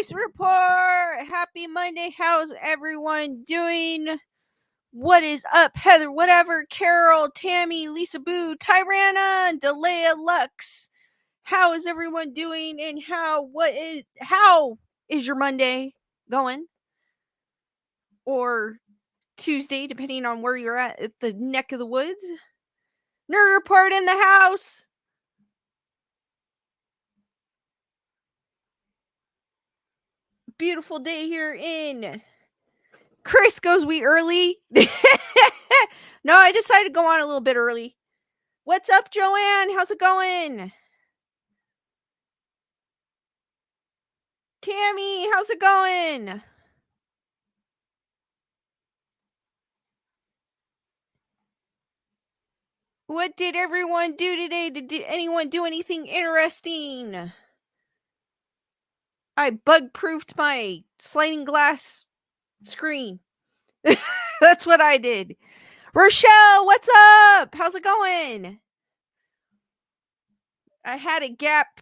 Ghost Report! Happy Monday. How's everyone doing? What is up, Heather? Whatever, Carol, Tammy, Lisa Boo, Tyrana, and Delea Lux. How is everyone doing? And how is your Monday going? Or Tuesday, depending on where you're at the neck of the woods. Nerd Report in the house. Beautiful day here in Chris goes we early. No, I decided to go on a little bit early. What's up, Joanne? How's it going? Tammy, how's it going? What did everyone do today? Did anyone do anything interesting? I bug-proofed my sliding glass screen. That's what I did. Rochelle, what's up? How's it going? I had a gap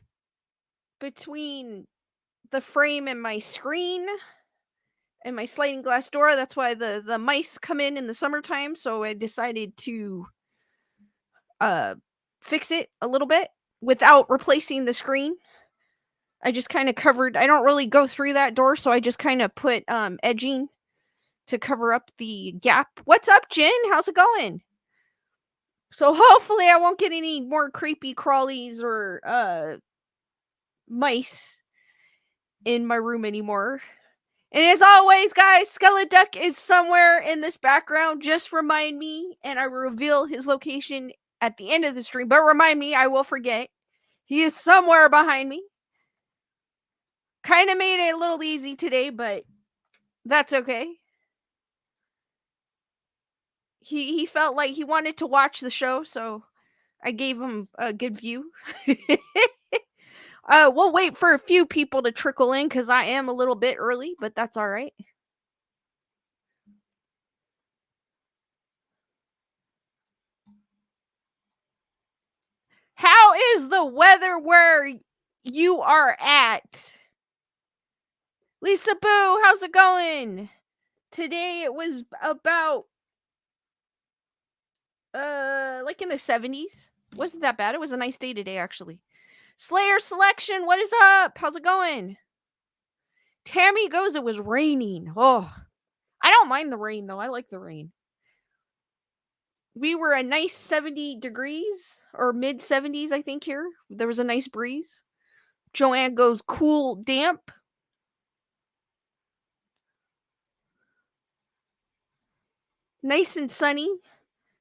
between the frame and my screen and my sliding glass door. That's why the mice come in the summertime. So I decided to fix it a little bit without replacing the screen. I just kind of covered. I don't really go through that door, so I just kind of put edging to cover up the gap. What's up, Jen? How's it going? So hopefully I won't get any more creepy crawlies or mice in my room anymore. And as always, guys, Skeleton Duck is somewhere in this background. Just remind me, and I will reveal his location at the end of the stream. But remind me, I will forget. He is somewhere behind me. Kind of made it a little easy today, but that's okay. He felt like he wanted to watch the show, so I gave him a good view. We'll wait for a few people to trickle in because I am a little bit early, but that's all right. How is the weather where you are at? Lisa Boo, how's it going? Today it was about like in the 70s. Wasn't that bad. It was a nice day today, actually. Slayer Selection, what is up? How's it going? Tammy goes, it was raining. Oh, I don't mind the rain, though. I like the rain. We were a nice 70 degrees or mid 70s, I think, here. There was a nice breeze. Joanne goes, cool, damp. Nice and sunny.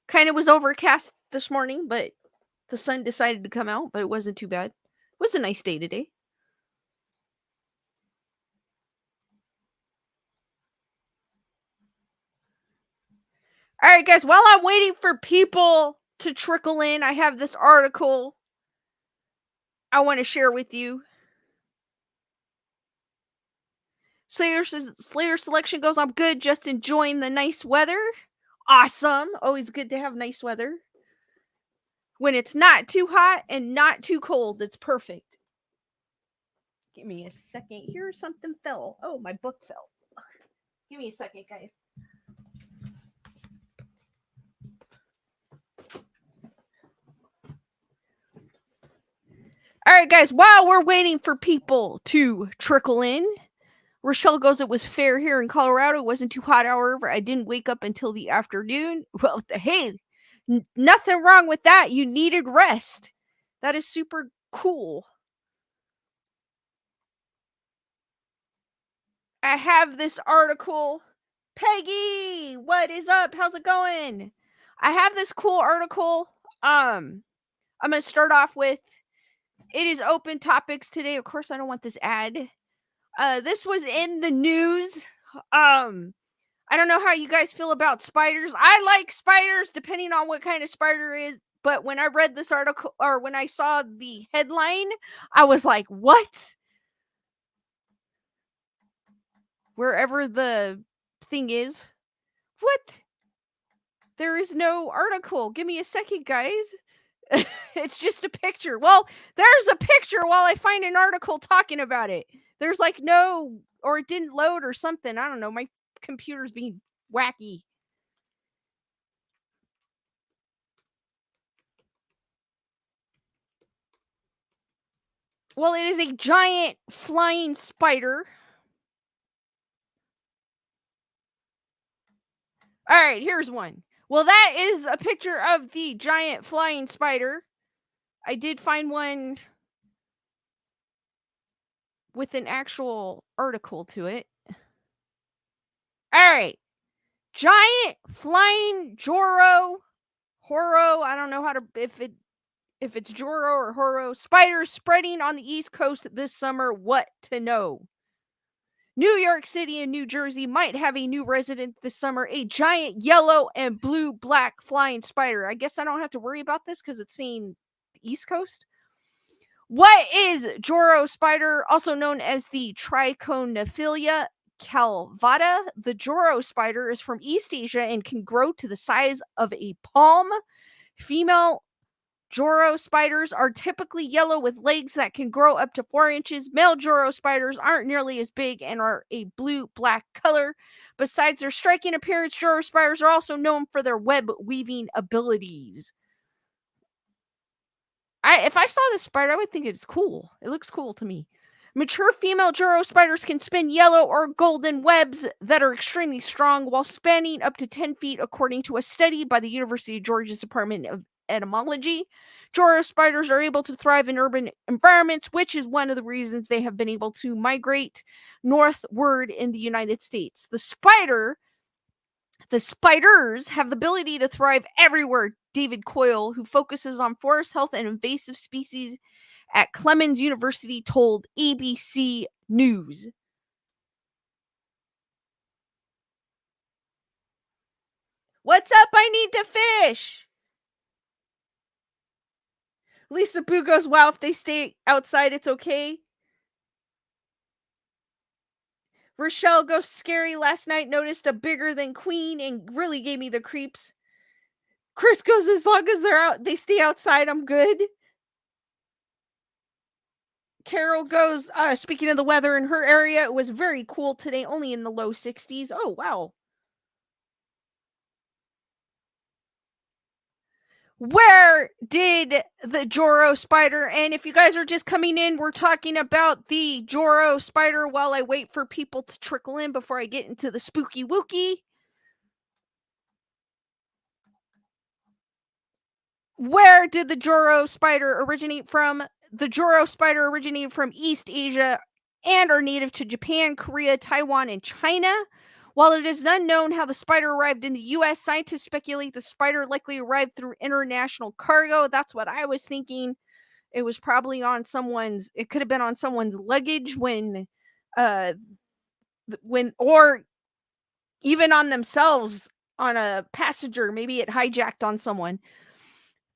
Kind of was overcast this morning, but the sun decided to come out, but it wasn't too bad. It was a nice day today. All right, guys, while I'm waiting for people to trickle in, I have this article I want to share with you. Slayer Selection goes, I'm good, just enjoying the nice weather. Awesome. Always good to have nice weather. When it's not too hot and not too cold, it's perfect. Give me a second here. Something fell. Oh, my book fell. Give me a second, guys. All right, guys, while we're waiting for people to trickle in, Rochelle goes, it was fair here in Colorado. It wasn't too hot, however. I didn't wake up until the afternoon. Well, hey, nothing wrong with that. You needed rest. That is super cool. I have this article. Peggy, what is up? How's it going? I have this cool article. I'm going to start off with, it is open topics today. Of course, I don't want this ad. This was in the news. I don't know how you guys feel about spiders. I like spiders depending on what kind of spider it is. But when I read this article, or when I saw the headline, I was like, what? Wherever the thing is. What? There is no article. Give me a second, guys. It's just a picture. Well, there's a picture while I find an article talking about it. There's like no, or it didn't load or something. I don't know. My computer's being wacky. Well, it is a giant flying spider. All right, here's one. Well, that is a picture of the giant flying spider. I did find one with an actual article to it. All right. Giant flying Joro, Horo, I don't know how to if it's Joro or Horo, spiders spreading on the East Coast this summer. What to know? New York City and New Jersey might have a new resident this summer, a giant yellow and blue black flying spider. I guess I don't have to worry about this because it's saying the East Coast. What is Joro spider, also known as the Trichonophilia calvata? The Joro spider is from East Asia and can grow to the size of a palm. Female Joro spiders are typically yellow with legs that can grow up to 4 inches. Male Joro spiders aren't nearly as big and are a blue-black color. Besides their striking appearance, Joro spiders are also known for their web weaving abilities. If I saw this spider, I would think it's cool. It looks cool to me. Mature female Joro spiders can spin yellow or golden webs that are extremely strong while spanning up to 10 feet, according to a study by the University of Georgia's Department of Etymology. Joro spiders are able to thrive in urban environments, which is one of the reasons they have been able to migrate northward in the United States. The spiders have the ability to thrive everywhere. David Coyle, who focuses on forest health and invasive species at Clemens University, told ABC News. What's up? I need to fish. Lisa Boo goes, wow, if they stay outside, it's okay. Rochelle goes, scary. Last night noticed a bigger than queen and really gave me the creeps. Chris goes, as long as they stay outside, I'm good. Carol goes, speaking of the weather in her area, it was very cool today, only in the low 60s. Oh, wow. Where did the Joro spider, and if you guys are just coming in, we're talking about the Joro spider while I wait for people to trickle in before I get into the spooky wookie. Where did the Joro spider originate from? The Joro spider originated from East Asia and are native to Japan, Korea, Taiwan, and China. While it is unknown how the spider arrived in the U.S., scientists speculate the spider likely arrived through international cargo. That's what I was thinking. It was probably on it could have been on someone's luggage or even on themselves on a passenger. Maybe it hijacked on someone.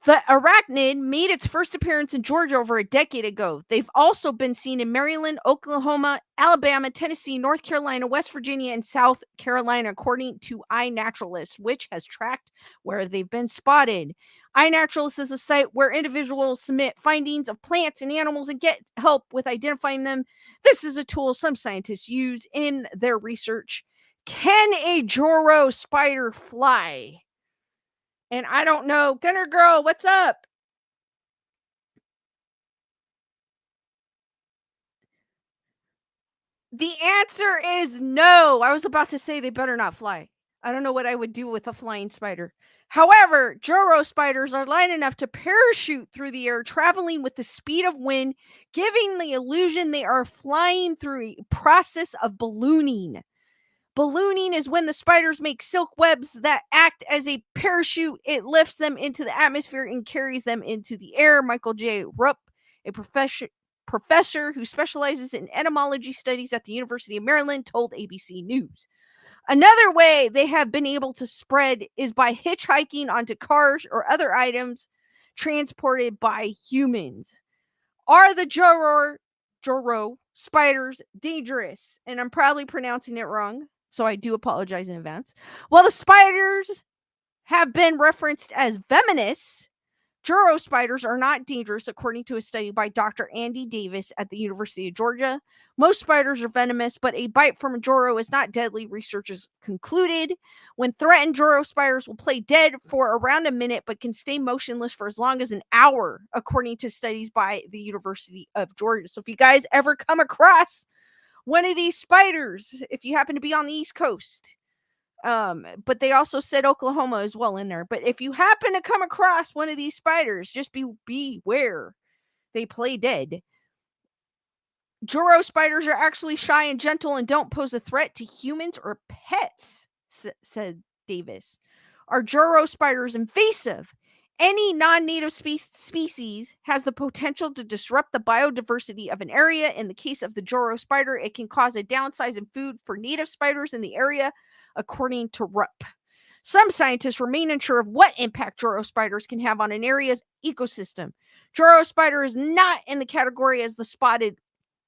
The arachnid made its first appearance in Georgia over a decade ago. They've also been seen in Maryland, Oklahoma, Alabama, Tennessee, North Carolina, West Virginia, and South Carolina, according to iNaturalist, which has tracked where they've been spotted. iNaturalist is a site where individuals submit findings of plants and animals and get help with identifying them. This is a tool some scientists use in their research. Can a Joro spider fly? And I don't know. Gunner Girl, what's up? The answer is no. I was about to say they better not fly. I don't know what I would do with a flying spider. However, Joro spiders are light enough to parachute through the air, traveling with the speed of wind, giving the illusion they are flying through a process of ballooning. Ballooning is when the spiders make silk webs that act as a parachute. It lifts them into the atmosphere and carries them into the air. Michael J. Rupp, a professor who specializes in entomology studies at the University of Maryland, told ABC News. Another way they have been able to spread is by hitchhiking onto cars or other items transported by humans. Are the Joro spiders dangerous? And I'm probably pronouncing it wrong, so I do apologize in advance. While the spiders have been referenced as venomous, Juro spiders are not dangerous, according to a study by Dr. Andy Davis at the University of Georgia. Most spiders are venomous, but a bite from a Juro is not deadly, researchers concluded. When threatened, Juro spiders will play dead for around a minute, but can stay motionless for as long as an hour, according to studies by the University of Georgia. So if you guys ever come across one of these spiders, if you happen to be on the East Coast, but they also said Oklahoma as well in there. But if you happen to come across one of these spiders, just beware. They play dead. Juro spiders are actually shy and gentle and don't pose a threat to humans or pets, said Davis. Are Juro spiders invasive? Any non-native species has the potential to disrupt the biodiversity of an area. In the case of the Juro spider, it can cause a downsize in food for native spiders in the area, according to Rupp. Some scientists remain unsure of what impact Juro spiders can have on an area's ecosystem. Juro spider is not in the category as the spotted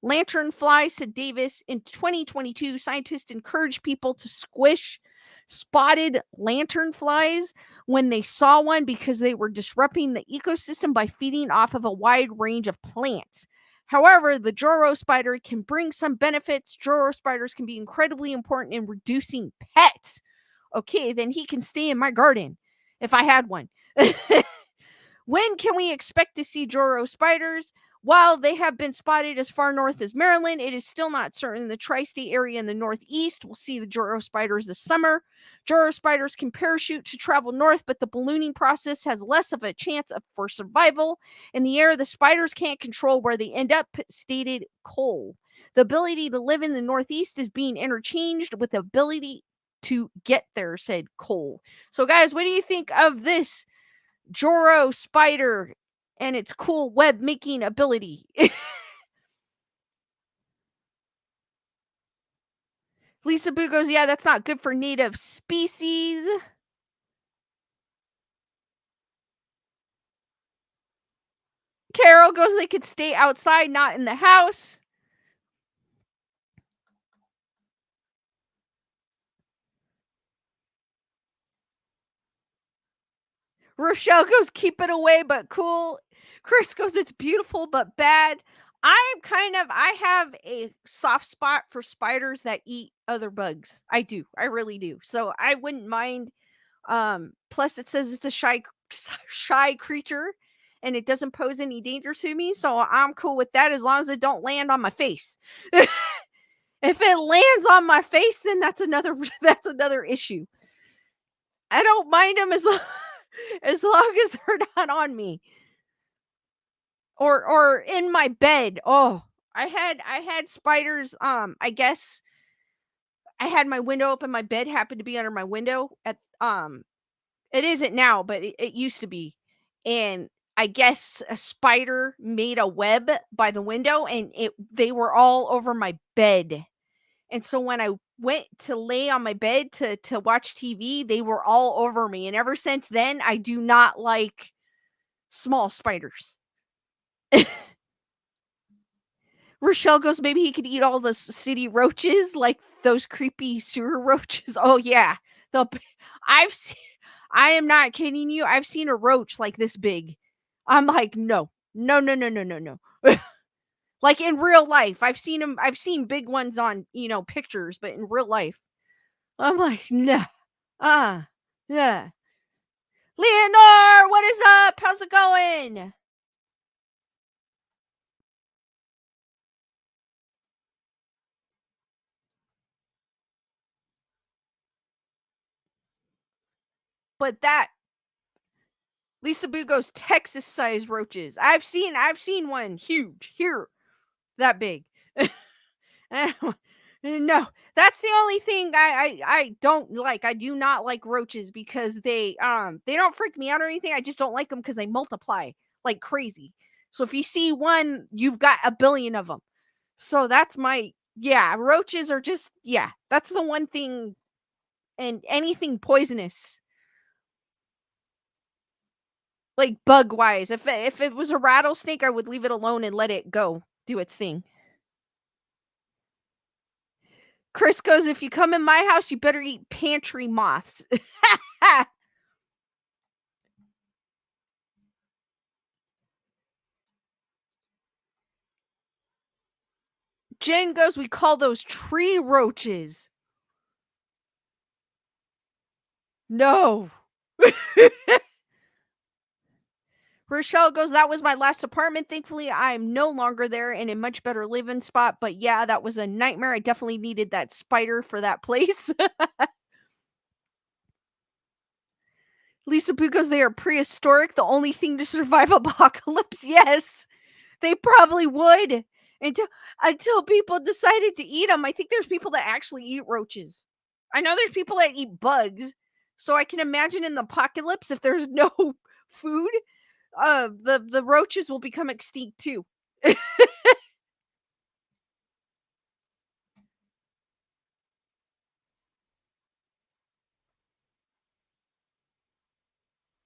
lanternfly, said Davis. In 2022, scientists encouraged people to squish spotted lanternflies when they saw one because they were disrupting the ecosystem by feeding off of a wide range of plants. However, the Juro spider can bring some benefits. Juro spiders can be incredibly important in reducing pests. Okay, then he can stay in my garden if I had one. When can we expect to see Juro spiders? While they have been spotted as far north as Maryland, it is still not certain the tri-state area in the Northeast will see the Juro spiders this summer. Juro spiders can parachute to travel north, but the ballooning process has less of a chance for survival. In the air, the spiders can't control where they end up, stated Cole. The ability to live in the Northeast is being interchanged with the ability to get there, said Cole. So, guys, what do you think of this Juro spider and its cool web making ability? Lisa Boo goes, yeah, that's not good for native species. Carol goes, they could stay outside, not in the house. Rochelle goes, keep it away, but cool. Chris goes, it's beautiful, but bad. I have a soft spot for spiders that eat other bugs. I do. I really do. So I wouldn't mind. Plus it says it's a shy creature and it doesn't pose any danger to me. So I'm cool with that as long as it don't land on my face. If it lands on my face, then that's another issue. I don't mind them as long as they're not on me or in my bed. Oh, I had spiders. I guess I had my window open. My bed happened to be under my window at it isn't now, but it used to be. And I guess a spider made a web by the window and they were all over my bed. And so when I went to lay on my bed to watch TV, they were all over me. And ever since then, I do not like small spiders. Rochelle goes, maybe he could eat all the city roaches, like those creepy sewer roaches. Oh yeah, they'll. I've seen. I am not kidding you. I've seen a roach like this big. I'm like, no, no, no, no, no, no, no. Like in real life, I've seen them. I've seen big ones on pictures, but in real life, I'm like, nah, yeah. Leonor, what is up? How's it going? But that Lisa Boo goes Texas size roaches. I've seen one huge here, that big. No, that's the only thing I don't like. I do not like roaches because they don't freak me out or anything. I just don't like them because they multiply like crazy. So if you see one, you've got a billion of them. So that's my yeah. Roaches are just yeah. That's the one thing, and anything poisonous like bug wise. If it was a rattlesnake, I would leave it alone and let it go do its thing. Chris goes, if you come in my house, you better eat pantry moths. Jen goes, we call those tree roaches. No. Rochelle goes, that was my last apartment. Thankfully, I'm no longer there in a much better living spot. But yeah, that was a nightmare. I definitely needed that spider for that place. Lisa Poo goes, they are prehistoric. The only thing to survive apocalypse. Yes, they probably would. Until until people decided to eat them. I think there's people that actually eat roaches. I know there's people that eat bugs. So I can imagine in the apocalypse, if there's no food, the roaches will become extinct too.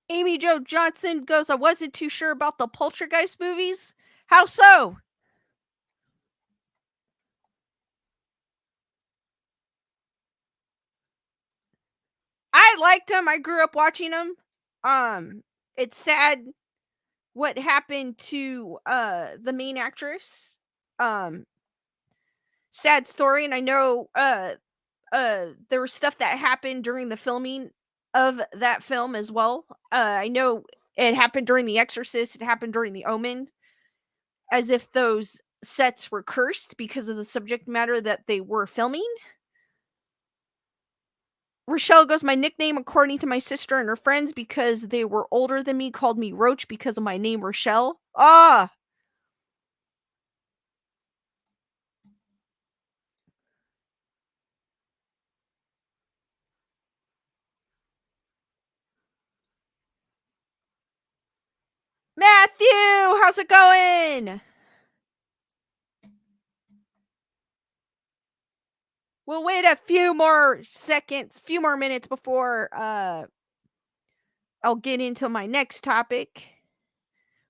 Amy Jo Johnson goes, I wasn't too sure about the Poltergeist movies. How so? I liked them. I grew up watching them. It's sad what happened to the main actress. Um, Sad story, and I know there was stuff that happened during the filming of that film as well. I know it happened during The Exorcist, it happened during The Omen, as if those sets were cursed because of the subject matter that they were filming. Rochelle goes, my nickname, according to my sister and her friends, because they were older than me, called me Roach because of my name, Rochelle. Ah, Matthew, how's it going? We'll wait a few more seconds, few more minutes before I'll get into my next topic.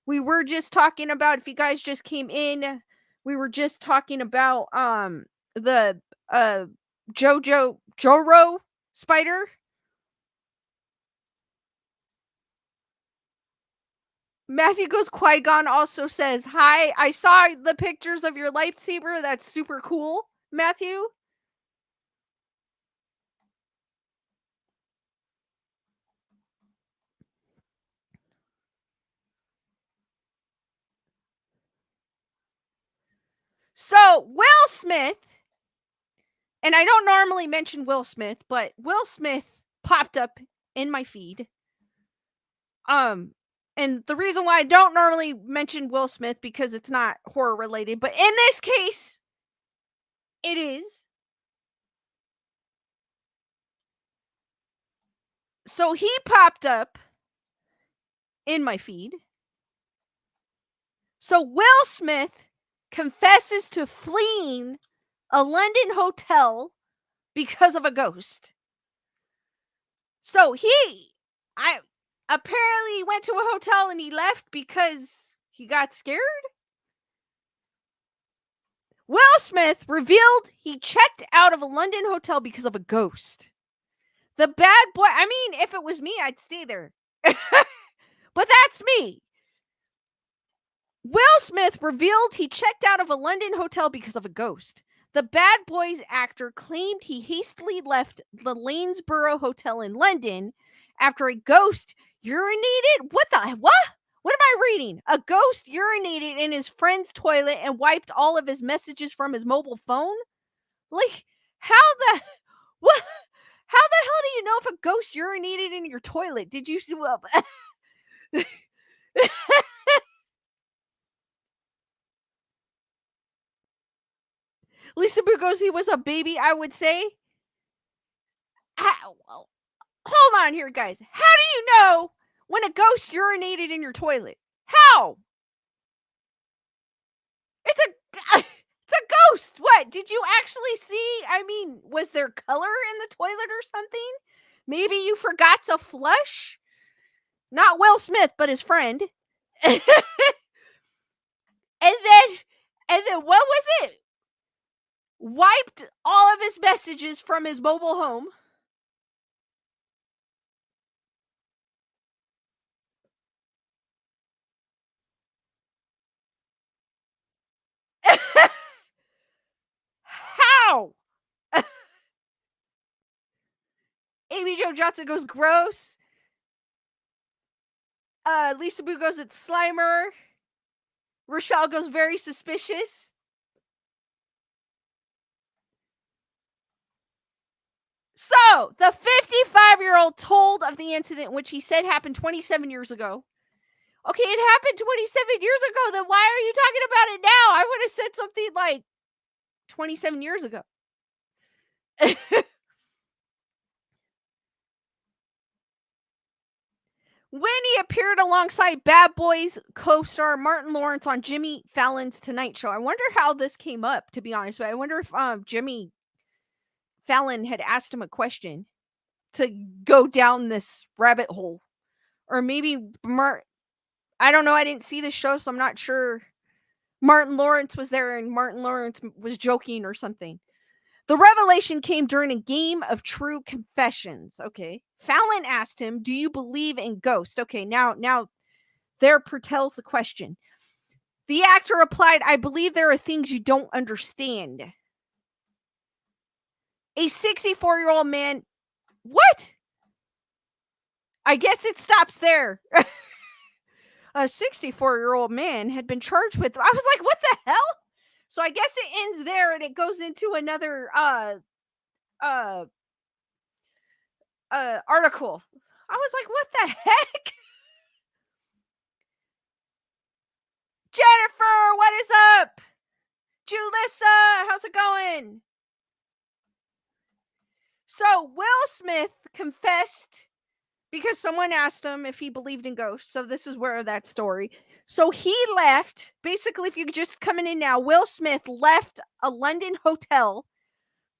We were just talking about, if you guys just came in, we were just talking about the Joro spider. Matthew goes, Qui-Gon also says, hi, I saw the pictures of your lightsaber. That's super cool, Matthew. So, Will Smith, and I don't normally mention Will Smith, but Will Smith popped up in my feed. Um, and the reason why I don't normally mention Will Smith, because it's not horror related, but in this case, it is. So he popped up in my feed. So Will Smith confesses to fleeing a London hotel because of a ghost. So I apparently went to a hotel and he left because he got scared. Will Smith revealed he checked out of a London hotel because of a ghost. The bad boy, I mean, if it was me, I'd stay there. But that's me. Will Smith revealed he checked out of a London hotel because of a ghost. The Bad Boys actor claimed he hastily left the Lanesborough Hotel in London after a ghost urinated. What? What am I reading? A ghost urinated in his friend's toilet and wiped all of his messages from his mobile phone? Like, how the what? How the hell do you know if a ghost urinated in your toilet? Did you see? Well, Lisa Bugosi was a baby, I would say. Well, hold on here, guys. How do you know when a ghost urinated in your toilet? How? It's a it's a ghost. What? Did you actually see? I mean, was there color in the toilet or something? Maybe you forgot to flush? Not Will Smith, but his friend. and then what was it? Wiped all of his messages from his mobile home. Amy Jo Johnson goes gross. Lisa Boo goes it's Slimer. Rochelle goes very suspicious. So, the 55-year-old told of the incident, which he said happened 27 years ago. Okay, it happened 27 years ago. Then why are you talking about it now? I would have said something like 27 years ago. When he appeared alongside Bad Boys co-star Martin Lawrence on Jimmy Fallon's Tonight Show. I wonder how this came up, to be honest. But I wonder if Jimmy Fallon had asked him a question to go down this rabbit hole. Or maybe I don't know. I didn't see the show, so I'm not sure. Martin Lawrence was there and Martin Lawrence was joking or something. The revelation came during a game of true confessions. Okay. Fallon asked him, "Do you believe in ghosts?" Okay, now there pertains the question. The actor replied, "I believe there are things you don't understand." A 64-year-old man, what? I guess it stops there. A 64-year-old man had been charged with, I was like, what the hell? So I guess it ends there and it goes into another article. I was like, what the heck? Jennifer, what is up? Julissa, how's it going? So Will Smith confessed because someone asked him if he believed in ghosts. So this is where that story. So he left. Basically, if you're just coming in now, Will Smith left a London hotel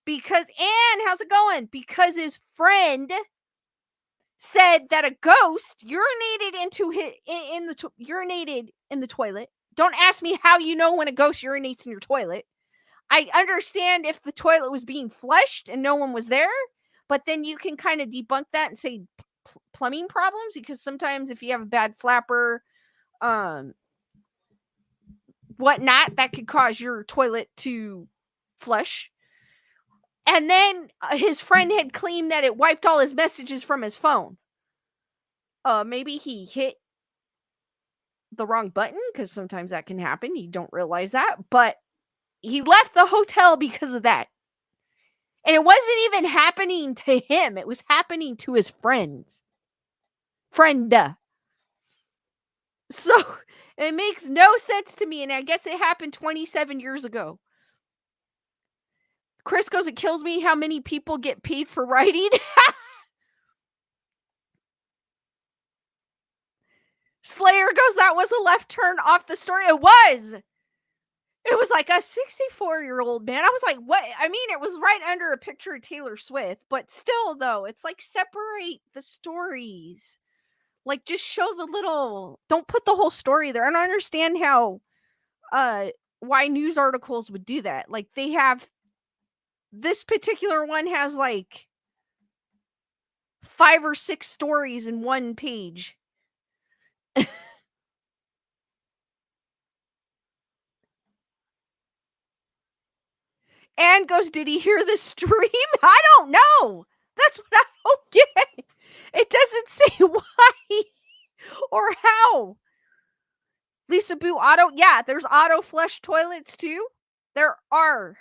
because, and how's it going? Because his friend said that a ghost urinated urinated in the toilet. Don't ask me how you know when a ghost urinates in your toilet. I understand if the toilet was being flushed and no one was there, but then you can kind of debunk that and say plumbing problems, because sometimes if you have a bad flapper, whatnot, that could cause your toilet to flush. And then his friend had claimed that it wiped all his messages from his phone. Maybe he hit the wrong button, because sometimes that can happen. You don't realize that, but he left the hotel because of that. And it wasn't even happening to him. It was happening to his friends. Friend. So it makes no sense to me. And I guess it happened 27 years ago. Chris goes, it kills me how many people get paid for writing. Slayer goes, that was a left turn off the story. It was. It was like a 64-year-old man. I was like, what? I mean, it was right under a picture of Taylor Swift, but still, though, it's like separate the stories. Like, just show the little, don't put the whole story there. I don't understand how, why news articles would do that. Like, they have, this particular one has like 5 or 6 stories in one page. Anne goes, did he hear the stream? I don't know. That's what I don't get. It doesn't say why or how. Lisa Boo auto. Yeah, there's auto flush toilets too. There are.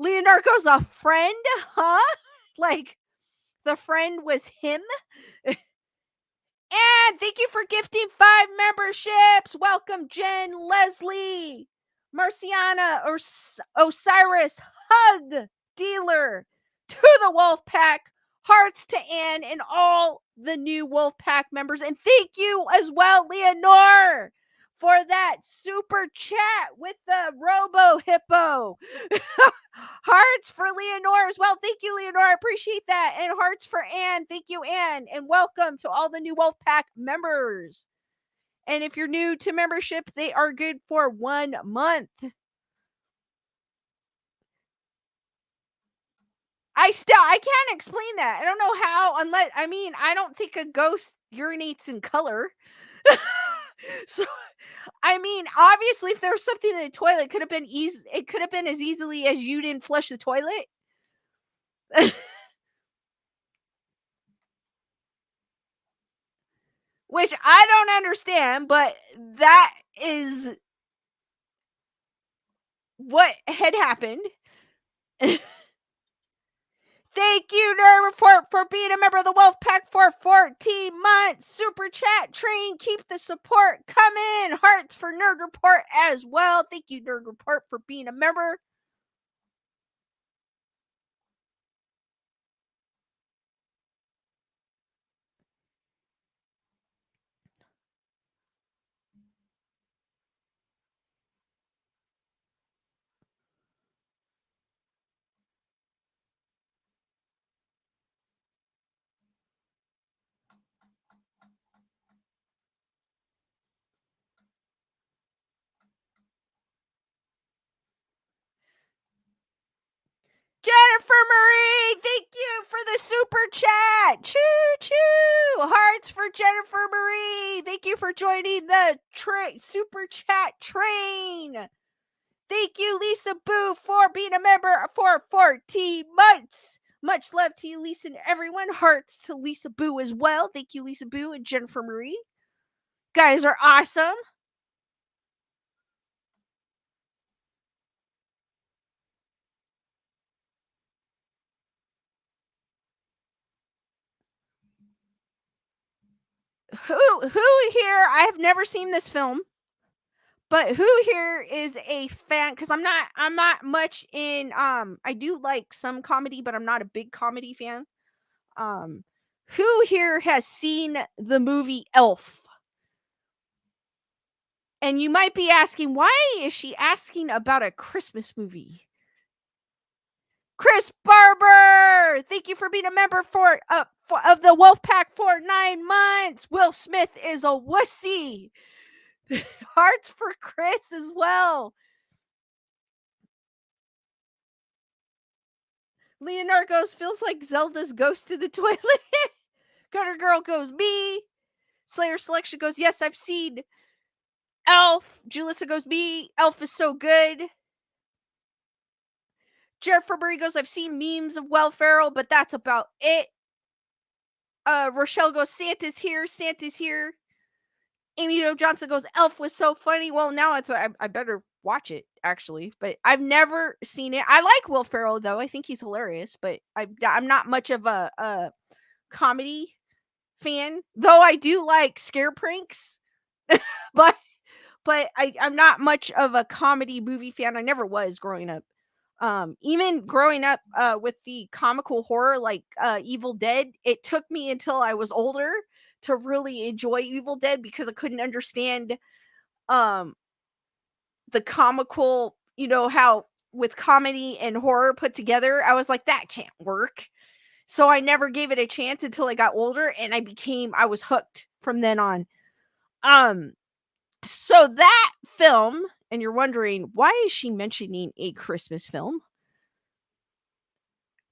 Leonardo goes, a friend? Huh? Like, the friend was him? And thank you for gifting 5 memberships. Welcome, Jen, Leslie, Marciana, Osiris, Hug, Dealer, to the Wolf Pack, hearts to Anne, and all the new Wolf Pack members. And thank you as well, Leonore, for that super chat with the Robo Hippo. Hearts for Leonore as well. Thank you, Leonore. I appreciate that. And hearts for Anne. Thank you, Anne. And welcome to all the new Wolfpack members. And if you're new to membership, they are good for 1 month. I can't explain that. I don't know how, unless, I mean, I don't think a ghost urinates in color. So, I mean, obviously, if there was something in the toilet, it could have been it could have been as easily as you didn't flush the toilet. which I don't understand, but that is what had happened. Thank you, Nerd Report, for being a member of the Wolf Pack for 14 months. Super chat train, keep the support coming. Hearts for Nerd Report as well. Thank you, Nerd Report, for being a member. Jennifer Marie, thank you for the super chat. Choo choo. Hearts for Jennifer Marie. Thank you for joining the super chat train. Thank you, Lisa Boo, for being a member for 14 months. Much love to you, Lisa, and everyone. Hearts to Lisa Boo as well. Thank you, Lisa Boo and Jennifer Marie. Guys are awesome. Who here? I have never seen this film, but who here is a fan? Because I'm not much in. I do like some comedy, but I'm not a big comedy fan. Who here has seen the movie Elf? And you might be asking, why is she asking about a Christmas movie? Chris Barber, thank you for being a member of the Wolfpack for 9 months. Will Smith is a wussy. Hearts for Chris as well. Leonard goes, feels like Zelda's ghost to the toilet. Gutter Girl goes, me. Slayer Selection goes, yes, I've seen Elf. Julissa goes, me. Elf is so good. Jennifer Murray goes, I've seen memes of Will Ferrell, but that's about it. Rochelle goes, Santa's here. Santa's here. Amy Jo Johnson goes, Elf was so funny. Well, now I better watch it, actually. But I've never seen it. I like Will Ferrell, though. I think he's hilarious. But I'm not much of a comedy fan. Though I do like scare pranks. but I'm not much of a comedy movie fan. I never was growing up. Even growing up with the comical horror like Evil Dead, it took me until I was older to really enjoy Evil Dead because I couldn't understand the comical, how with comedy and horror put together, I was like, that can't work. So I never gave it a chance until I got older, and I was hooked from then on. So that film, and you're wondering, why is she mentioning a Christmas film?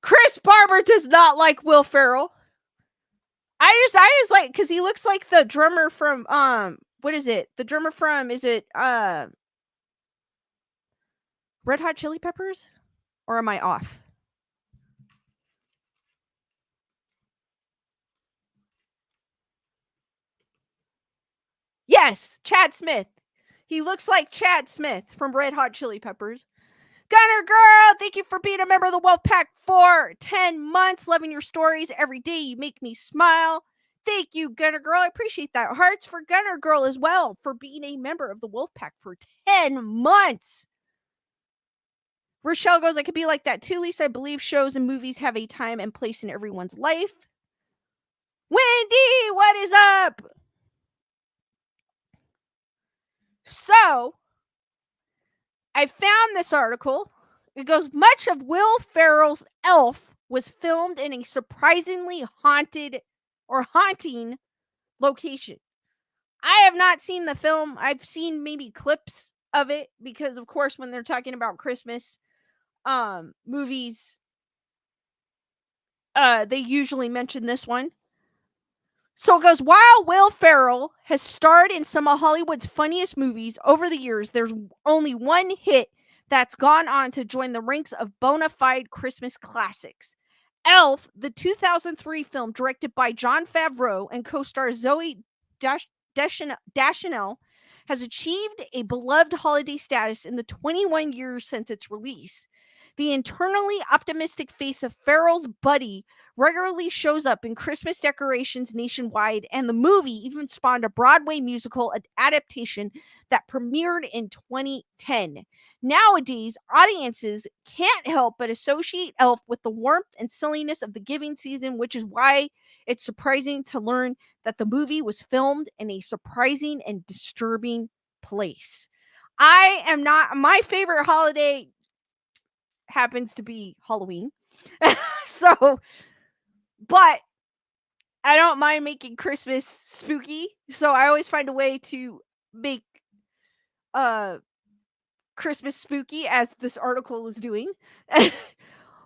Chris Barber does not like Will Ferrell. I just like, because he looks like the drummer from what is it? The drummer from, is it Red Hot Chili Peppers? Or am I off? Yes, Chad Smith. He looks like Chad Smith from Red Hot Chili Peppers. Gunner Girl, thank you for being a member of the Wolfpack for 10 months. Loving your stories every day. You make me smile. Thank you, Gunner Girl. I appreciate that. Hearts for Gunner Girl as well for being a member of the Wolfpack for 10 months. Rochelle goes, I could be like that too, Lisa. I believe shows and movies have a time and place in everyone's life. Wendy, what is up? So, I found this article. It goes, much of Will Ferrell's Elf was filmed in a surprisingly haunting location. I have not seen the film. I've seen maybe clips of it because, of course, when they're talking about Christmas movies, they usually mention this one. So it goes, while Will Ferrell has starred in some of Hollywood's funniest movies over the years, there's only one hit that's gone on to join the ranks of bona fide Christmas classics. Elf, the 2003 film directed by Jon Favreau and co-star Zoe Deschanel has achieved a beloved holiday status in the 21 years since its release. The internally optimistic face of Farrell's Buddy regularly shows up in Christmas decorations nationwide, and the movie even spawned a Broadway musical adaptation that premiered in 2010. Nowadays, audiences can't help but associate Elf with the warmth and silliness of the giving season, which is why it's surprising to learn that the movie was filmed in a surprising and disturbing place. I am not, my favorite holiday happens to be Halloween. So, but I don't mind making Christmas spooky. So I always find a way to make uh Christmas spooky, as this article is doing.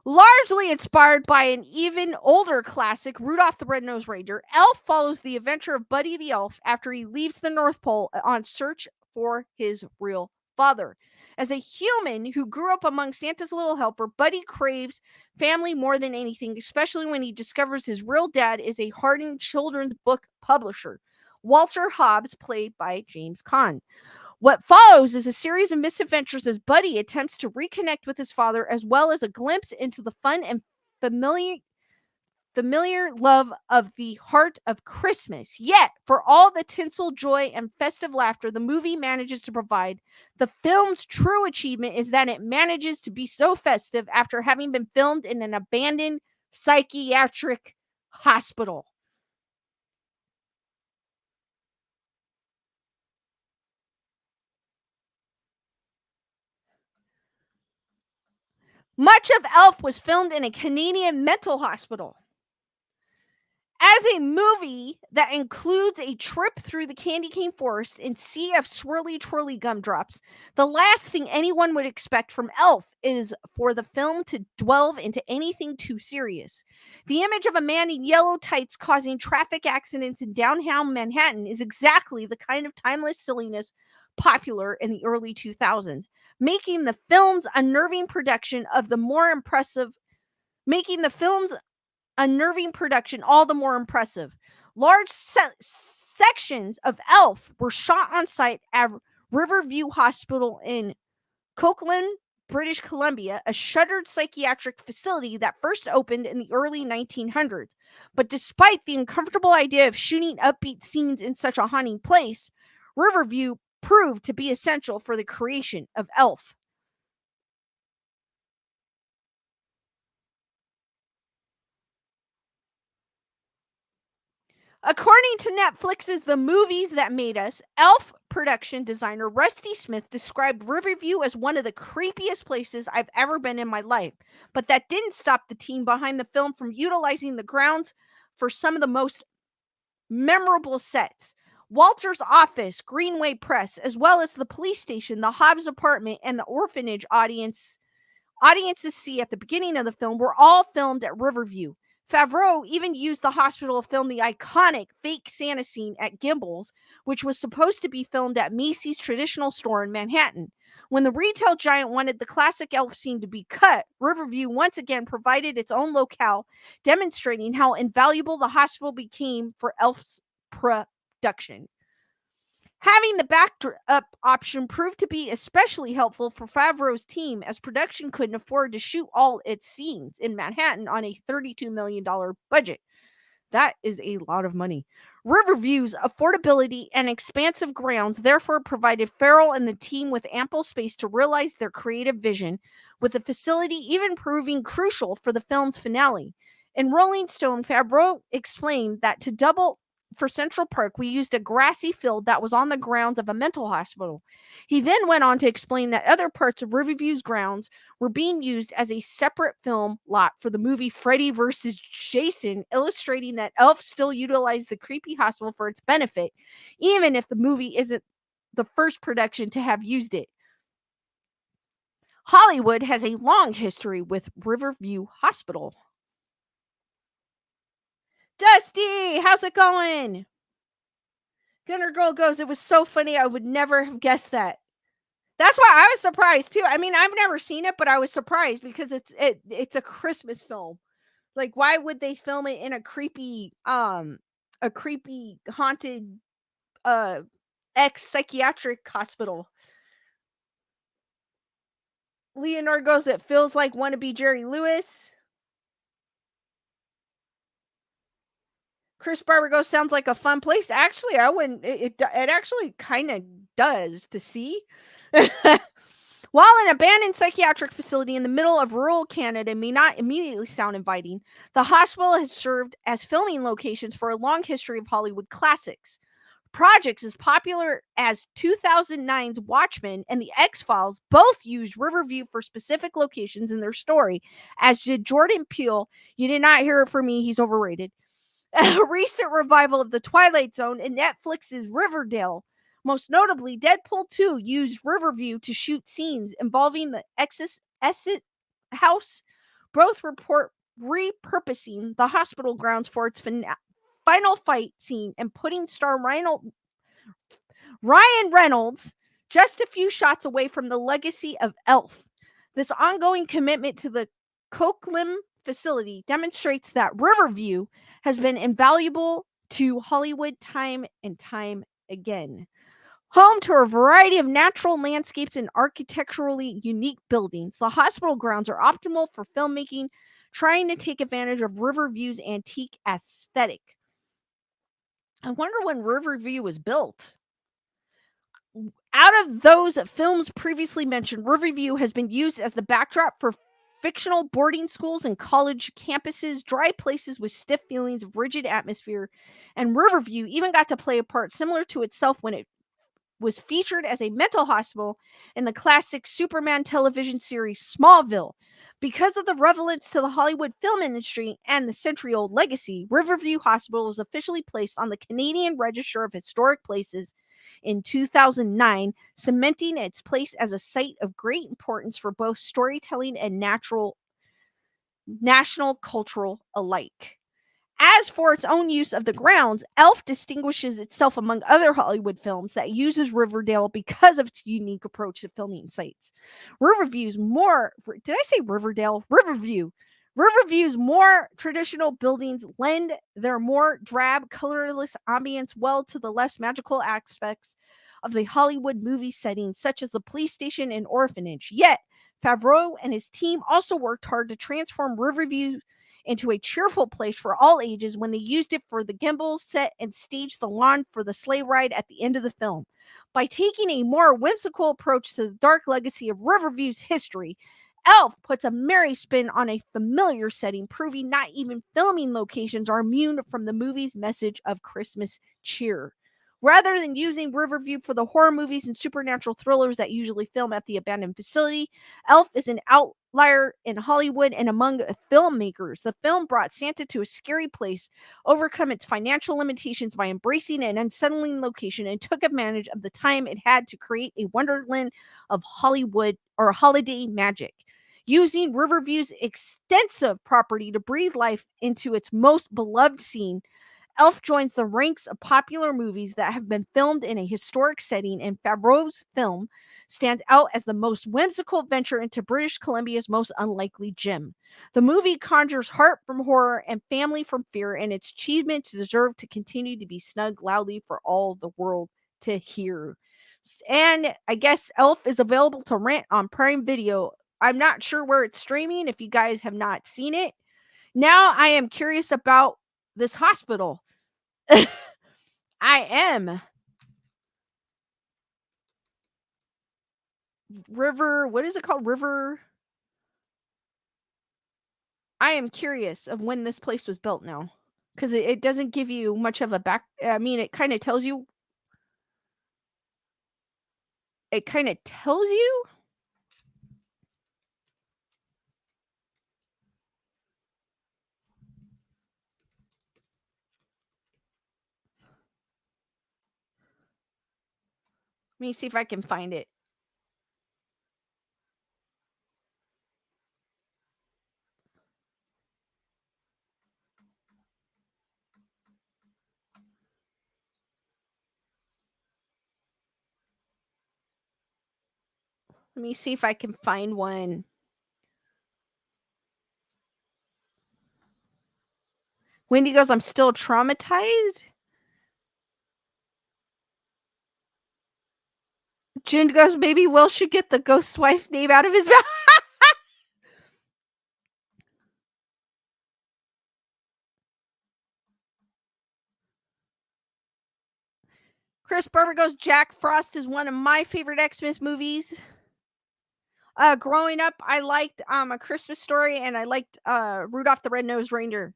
Largely inspired by an even older classic, Rudolph the Red-Nosed Reindeer, Elf follows the adventure of Buddy the Elf after he leaves the North Pole on search for his real father. As a human who grew up among Santa's little helper, Buddy craves family more than anything, especially when he discovers his real dad is a hardened children's book publisher, Walter Hobbs, played by James Caan. What follows is a series of misadventures as Buddy attempts to reconnect with his father, as well as a glimpse into the fun and familiar love of the heart of Christmas. Yet, for all the tinsel, joy, and festive laughter the movie manages to provide, the film's true achievement is that it manages to be so festive after having been filmed in an abandoned psychiatric hospital. Much of Elf was filmed in a Canadian mental hospital. As a movie that includes a trip through the candy cane forest and sea of swirly twirly gumdrops, the last thing anyone would expect from Elf is for the film to delve into anything too serious. The image of a man in yellow tights causing traffic accidents in downtown Manhattan is exactly the kind of timeless silliness popular in the early 2000s, making the film's unnerving production of the more impressive making the film's unnerving production all the more impressive. Large sections of Elf were shot on site at Riverview Hospital in Coquitlam, British Columbia, a shuttered psychiatric facility that first opened in the early 1900s. But despite the uncomfortable idea of shooting upbeat scenes in such a haunting place, Riverview proved to be essential for the creation of Elf. According to Netflix's The Movies That Made Us, Elf production designer Rusty Smith described Riverview as one of the creepiest places I've ever been in my life. But that didn't stop the team behind the film from utilizing the grounds for some of the most memorable sets. Walter's office, Greenway Press, as well as the police station, the Hobbs apartment, and the orphanage audiences see at the beginning of the film were all filmed at Riverview. Favreau even used the hospital to film the iconic fake Santa scene at Gimbel's, which was supposed to be filmed at Macy's traditional store in Manhattan. When the retail giant wanted the classic elf scene to be cut, Riverview once again provided its own locale, demonstrating how invaluable the hospital became for Elf's production. Having the backup option proved to be especially helpful for Favreau's team, as production couldn't afford to shoot all its scenes in Manhattan on a $32 million budget. That is a lot of money. Riverview's affordability and expansive grounds therefore provided Farrell and the team with ample space to realize their creative vision, with the facility even proving crucial for the film's finale. In Rolling Stone, Favreau explained that to double for Central Park, we used a grassy field that was on the grounds of a mental hospital. He then went on to explain that other parts of Riverview's grounds were being used as a separate film lot for the movie Freddy vs. Jason, illustrating that Elf still utilized the creepy hospital for its benefit, even if the movie isn't the first production to have used it. Hollywood has a long history with Riverview Hospital. Dusty, how's it going? Gunner Girl goes, it was so funny. I would never have guessed that. That's why I was surprised too. I mean, I've never seen it, but I was surprised because it's a Christmas film. Like, why would they film it in a creepy haunted ex-psychiatric hospital. Leonard goes, "It feels like wannabe Jerry Lewis." Chris Barber goes, "Sounds like a fun place." Actually, I wouldn't. It actually kind of does to see. While an abandoned psychiatric facility in the middle of rural Canada may not immediately sound inviting, the hospital has served as filming locations for a long history of Hollywood classics. Projects as popular as 2009's Watchmen and The X-Files both used Riverview for specific locations in their story, as did Jordan Peele. You did not hear it from me, he's overrated. A recent revival of The Twilight Zone and Netflix's Riverdale. Most notably, Deadpool 2 used Riverview to shoot scenes involving the Essex house. Both report repurposing the hospital grounds for its final fight scene and putting star Ryan Reynolds just a few shots away from the legacy of Elf. This ongoing commitment to the Coquitlam facility demonstrates that Riverview has been invaluable to Hollywood time and time again. Home to a variety of natural landscapes and architecturally unique buildings, the hospital grounds are optimal for filmmaking, trying to take advantage of Riverview's antique aesthetic. I wonder when Riverview was built. Out of those films previously mentioned, Riverview has been used as the backdrop for fictional boarding schools and college campuses, dry places with stiff feelings of rigid atmosphere, and Riverview even got to play a part similar to itself when it was featured as a mental hospital in the classic Superman television series Smallville. Because of the relevance to the Hollywood film industry and the century-old legacy, Riverview Hospital was officially placed on the Canadian Register of Historic Places in 2009, cementing its place as a site of great importance for both storytelling and national cultural alike. As for its own use of the grounds, Elf distinguishes itself among other Hollywood films that uses Riverdale because of its unique approach to filming sites. Riverview's more, did I say Riverdale? Riverview. Riverview's more traditional buildings lend their more drab, colorless ambience well to the less magical aspects of the Hollywood movie settings, such as the police station and orphanage. Yet, Favreau and his team also worked hard to transform Riverview into a cheerful place for all ages when they used it for the gimbal set and staged the lawn for the sleigh ride at the end of the film. By taking a more whimsical approach to the dark legacy of Riverview's history, Elf puts a merry spin on a familiar setting, proving not even filming locations are immune from the movie's message of Christmas cheer. Rather than using Riverview for the horror movies and supernatural thrillers that usually film at the abandoned facility, Elf is an outlier in Hollywood and among filmmakers. The film brought Santa to a scary place, overcome its financial limitations by embracing an unsettling location, and took advantage of the time it had to create a wonderland of Hollywood or holiday magic. Using Riverview's extensive property to breathe life into its most beloved scene, Elf joins the ranks of popular movies that have been filmed in a historic setting, and Favreau's film stands out as the most whimsical venture into British Columbia's most unlikely gem. The movie conjures heart from horror and family from fear, and its achievements deserve to continue to be sung loudly for all the world to hear. And I guess Elf is available to rent on Prime Video. I'm not sure where it's streaming if you guys have not seen it. Now I am curious about this hospital. I am. River, what is it called? River. I am curious of when this place was built now. Because it doesn't give you much of a back. I mean, it kind of tells you. It kind of tells you. Let me see if I can find it. Let me see if I can find one. Wendy goes, I'm still traumatized. Jen goes, maybe Will should get the ghost wife name out of his mouth. Chris Barber goes, Jack Frost is one of my favorite Xmas movies. Growing up, I liked A Christmas Story and I liked Rudolph the Red-Nosed Reindeer.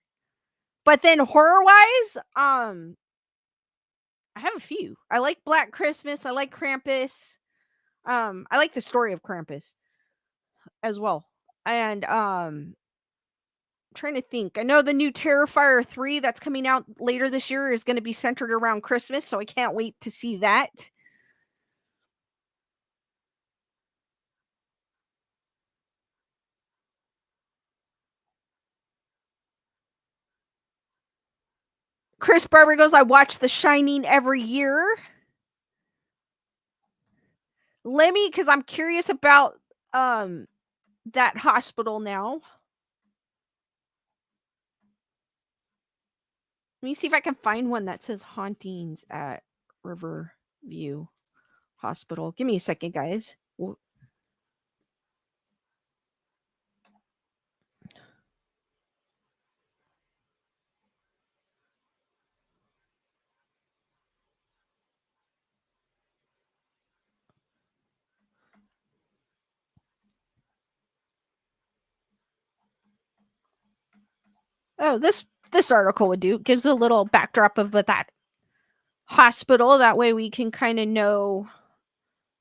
But then horror-wise, I have a few. I like Black Christmas. I like Krampus. I like the story of Krampus as well. And trying to think. I know the new Terrifier 3 that's coming out later this year is going to be centered around Christmas, so I can't wait to see that. Chris Barber goes, I watch The Shining every year. Let me, because I'm curious about that hospital now. Let me see if I can find one that says hauntings at Riverview Hospital. Give me a second, guys. Oh, this article would do. Gives a little backdrop of that hospital. That way we can kind of know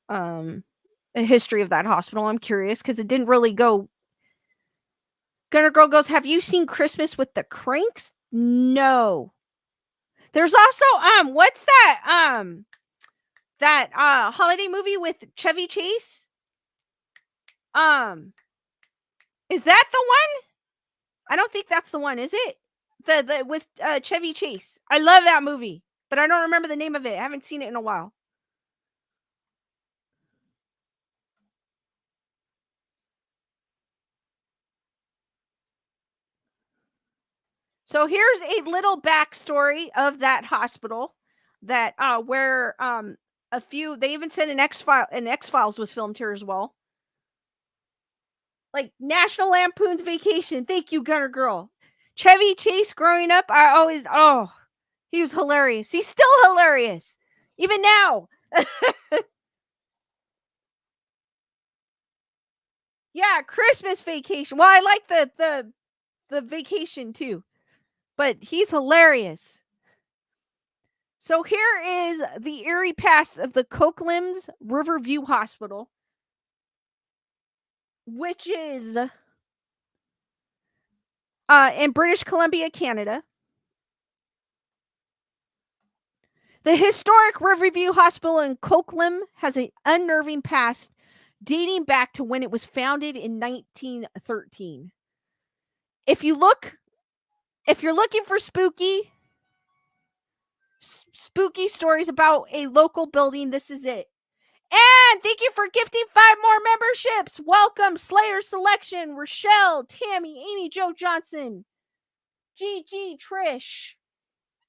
a history of that hospital. I'm curious because it didn't really go. Gunner Girl goes, have you seen Christmas with the Cranks? No. There's also what's that holiday movie with Chevy Chase? Is that the one? I don't think that's the one, is it? The with Chevy Chase. I love that movie, but I don't remember the name of it. I haven't seen it in a while. So here's a little backstory of that hospital that where a few they even said an X-Files was filmed here as well. Like National Lampoon's Vacation. Thank you, Gunner Girl. Chevy Chase growing up, I always he was hilarious. He's still hilarious. Even now. Yeah, Christmas Vacation. Well, I like the vacation too. But he's hilarious. So here is the eerie past of the Coquitlam's Riverview Hospital, which is in British Columbia, Canada. The historic Riverview Hospital in Coquitlam has an unnerving past dating back to when it was founded in 1913. If you're looking for spooky stories about a local building, this is it. And thank you for gifting 5 more memberships. Welcome, Slayer Selection, Rochelle, Tammy, Amy Jo Johnson, Gigi, Trish,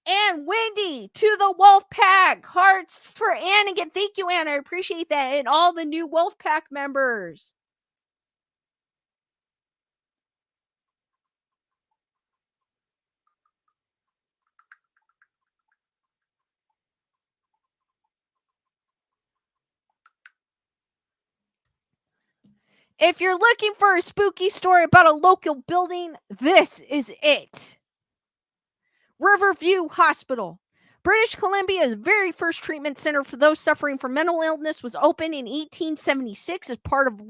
and Wendy to the Wolf Pack. Hearts for Ann again. Thank you, Ann. I appreciate that. And all the new Wolf Pack members. If you're looking for a spooky story about a local building, this is it. Riverview Hospital. British Columbia's very first treatment center for those suffering from mental illness was opened in 1876 as part of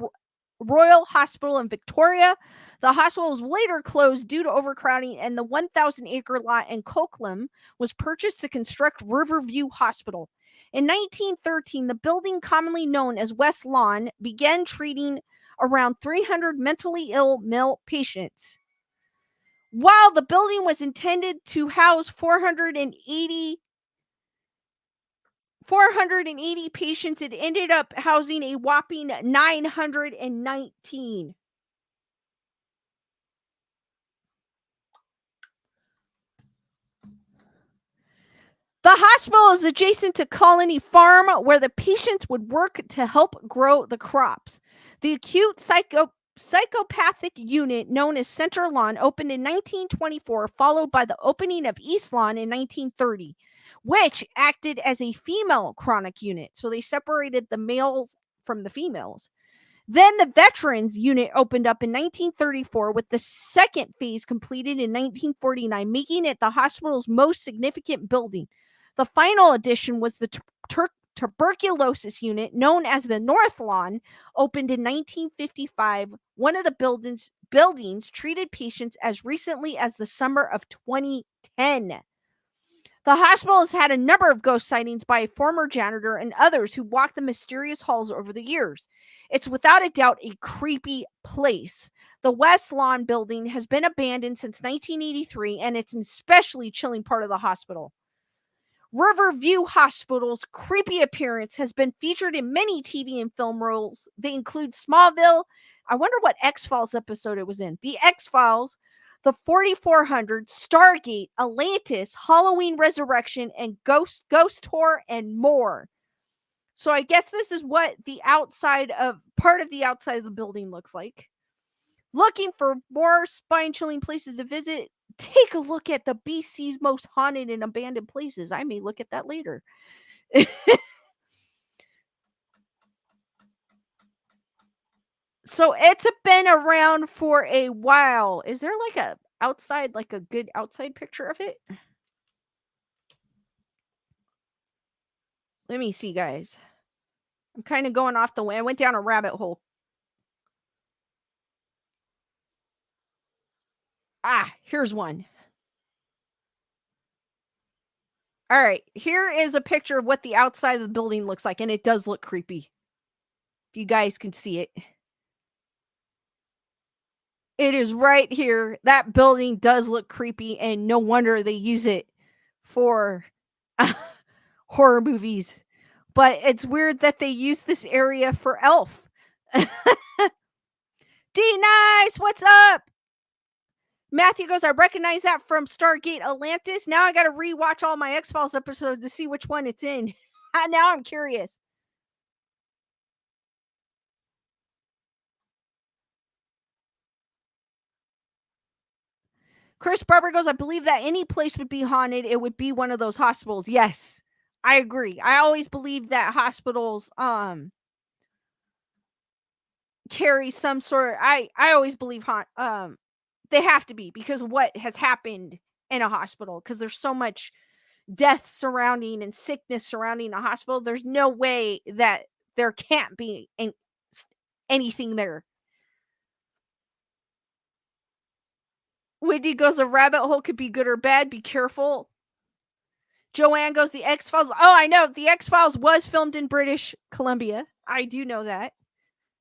Royal Hospital in Victoria. The hospital was later closed due to overcrowding, and the 1,000-acre lot in Coquitlam was purchased to construct Riverview Hospital. In 1913, the building, commonly known as West Lawn, began treating around 300 mentally ill male patients. While the building was intended to house 480 patients, it ended up housing a whopping 919. The hospital is adjacent to Colony Farm, where the patients would work to help grow the crops. The acute psychopathic unit, known as Center Lawn, opened in 1924, followed by the opening of East Lawn in 1930, which acted as a female chronic unit. So they separated the males from the females. Then the Veterans Unit opened up in 1934, with the second phase completed in 1949, making it the hospital's most significant building. The final addition was the tuberculosis unit, known as the North Lawn, opened in 1955. One of the buildings treated patients as recently as the summer of 2010. The hospital has had a number of ghost sightings by a former janitor and others who walked the mysterious halls over the years. It's without a doubt a creepy place. The West Lawn building has been abandoned since 1983, and it's an especially chilling part of the hospital. Riverview Hospital's creepy appearance has been featured in many TV and film roles. They include Smallville. I wonder what X-Files episode it was in. The X-Files, the 4400, Stargate, Atlantis, Halloween Resurrection, and Ghost Tour, and more. So I guess this is what the part of the outside of the building looks like. Looking for more spine-chilling places to visit? Take a look at the BC's most haunted and abandoned places. I may look at that later. So it's been around for a while. Is there like a good outside picture of it? Let me see, guys. I'm kind of going off the way. I went down a rabbit hole. Here's one. All right, here is a picture of what the outside of the building looks like, and it does look creepy. If you guys can see it. It is right here. That building does look creepy, and no wonder they use it for horror movies. But it's weird that they use this area for Elf. D-Nice, what's up? Matthew goes, I recognize that from Stargate Atlantis. Now I got to rewatch all my X-Files episodes to see which one it's in. Now I'm curious. Chris Barber goes, I believe that any place would be haunted. It would be one of those hospitals. Yes, I agree. I always believe that hospitals carry some sort of, I always believe they have to be, because of what has happened in a hospital, because there's so much death surrounding and sickness surrounding a hospital. There's no way that there can't be anything there. Wendy goes, a rabbit hole could be good or bad. Be careful. Joanne goes, the X-Files. Oh, I know. The X-Files was filmed in British Columbia. I do know that.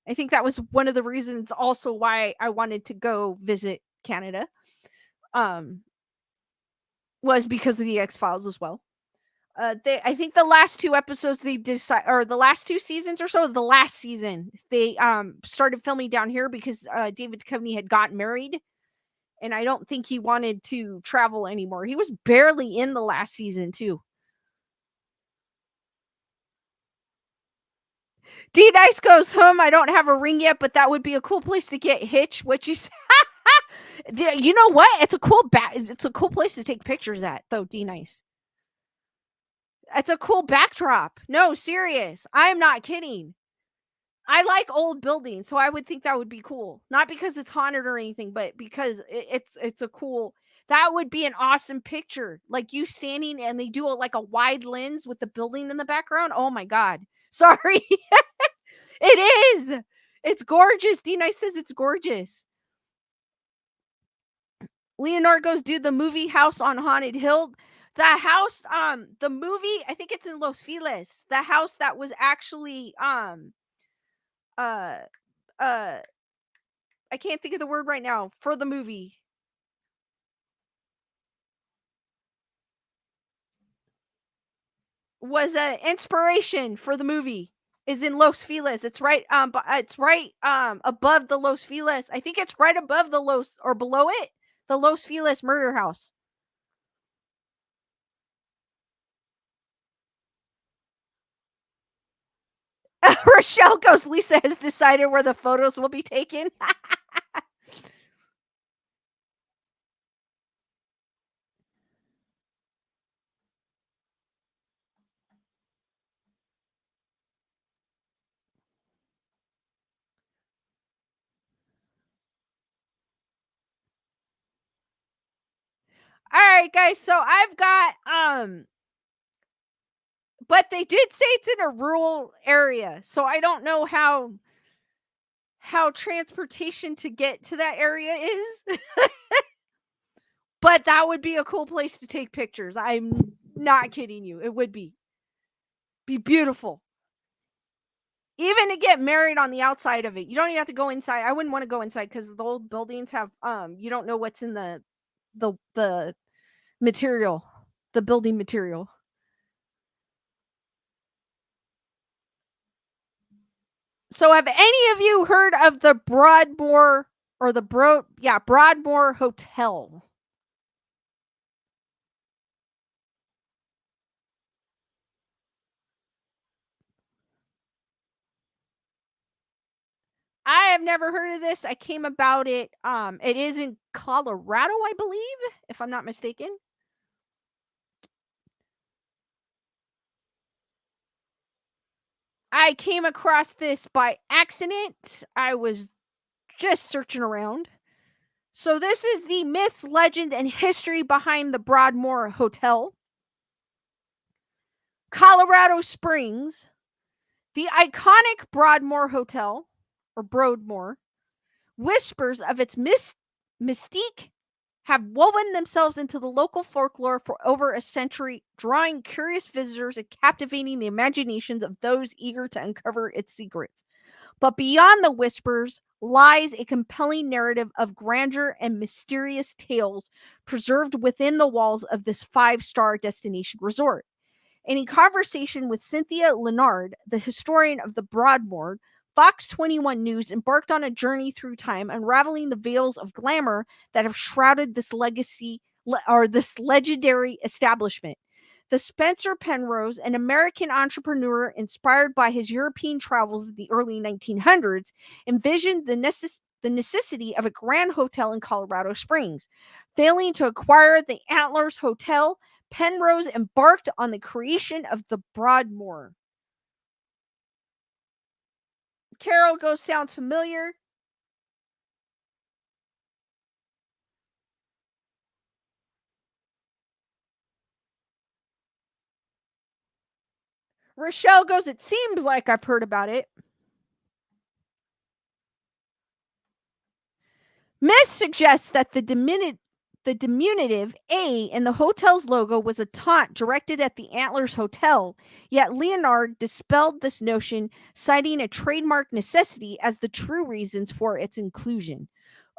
I think that was one of the reasons also why I wanted to go visit Canada. Was because of the X-Files as well. I think the last two episodes they decide, or the last two seasons or so, the last season they started filming down here because David Duchovny had gotten married, and I don't think he wanted to travel anymore. He was barely in the last season too. D Nice goes home. I don't have a ring yet, but that would be a cool place to get hitched. What you say? You know what? It's a cool place to take pictures at, though. D Nice. It's a cool backdrop. No, serious. I'm not kidding. I like old buildings, so I would think that would be cool. Not because it's haunted or anything, but because it's a cool. That would be an awesome picture. Like you standing, and they do like a wide lens with the building in the background. Oh my god. Sorry. It is. It's gorgeous. D-Nice says it's gorgeous. Leonard goes, dude, the movie House on Haunted Hill. The house, the movie, I think it's in Los Feliz. The house that was actually uh I can't think of the word right now for the movie. Was an inspiration for the movie. Is in Los Feliz. It's right above the Los Feliz. I think it's right above the Los, or below it, the Los Feliz murder house. Rochelle goes, Lisa has decided where the photos will be taken. All right, guys. So I've got but they did say it's in a rural area. So I don't know how transportation to get to that area is. But that would be a cool place to take pictures. I'm not kidding you. It would be beautiful. Even to get married on the outside of it. You don't even have to go inside. I wouldn't want to go inside because the old buildings have you don't know what's in the material, the building material. So have any of you heard of the Broadmoor or the Broadmoor Hotel? I have never heard of this. I came about it. It is in Colorado, I believe, if I'm not mistaken. I came across this by accident. I was just searching around. So this is the myths, legend, and history behind the Broadmoor Hotel. Colorado Springs, the iconic Broadmoor Hotel, or Broadmoor, whispers of its mystique have woven themselves into the local folklore for over a century, drawing curious visitors and captivating the imaginations of those eager to uncover its secrets. But beyond the whispers lies a compelling narrative of grandeur and mysterious tales preserved within the walls of this five-star destination resort. In a conversation with Cynthia Lennard, the historian of the Broadmoor, Fox 21 News embarked on a journey through time, unraveling the veils of glamour that have shrouded this this legendary establishment. The Spencer Penrose, an American entrepreneur inspired by his European travels in the early 1900s, envisioned the necessity of a grand hotel in Colorado Springs. Failing to acquire the Antlers Hotel, Penrose embarked on the creation of the Broadmoor. Carol goes, sounds familiar. Rochelle goes, it seems like I've heard about it. Myth suggests that the diminutive A in the hotel's logo was a taunt directed at the Antlers Hotel, yet Leonard dispelled this notion, citing a trademark necessity as the true reasons for its inclusion.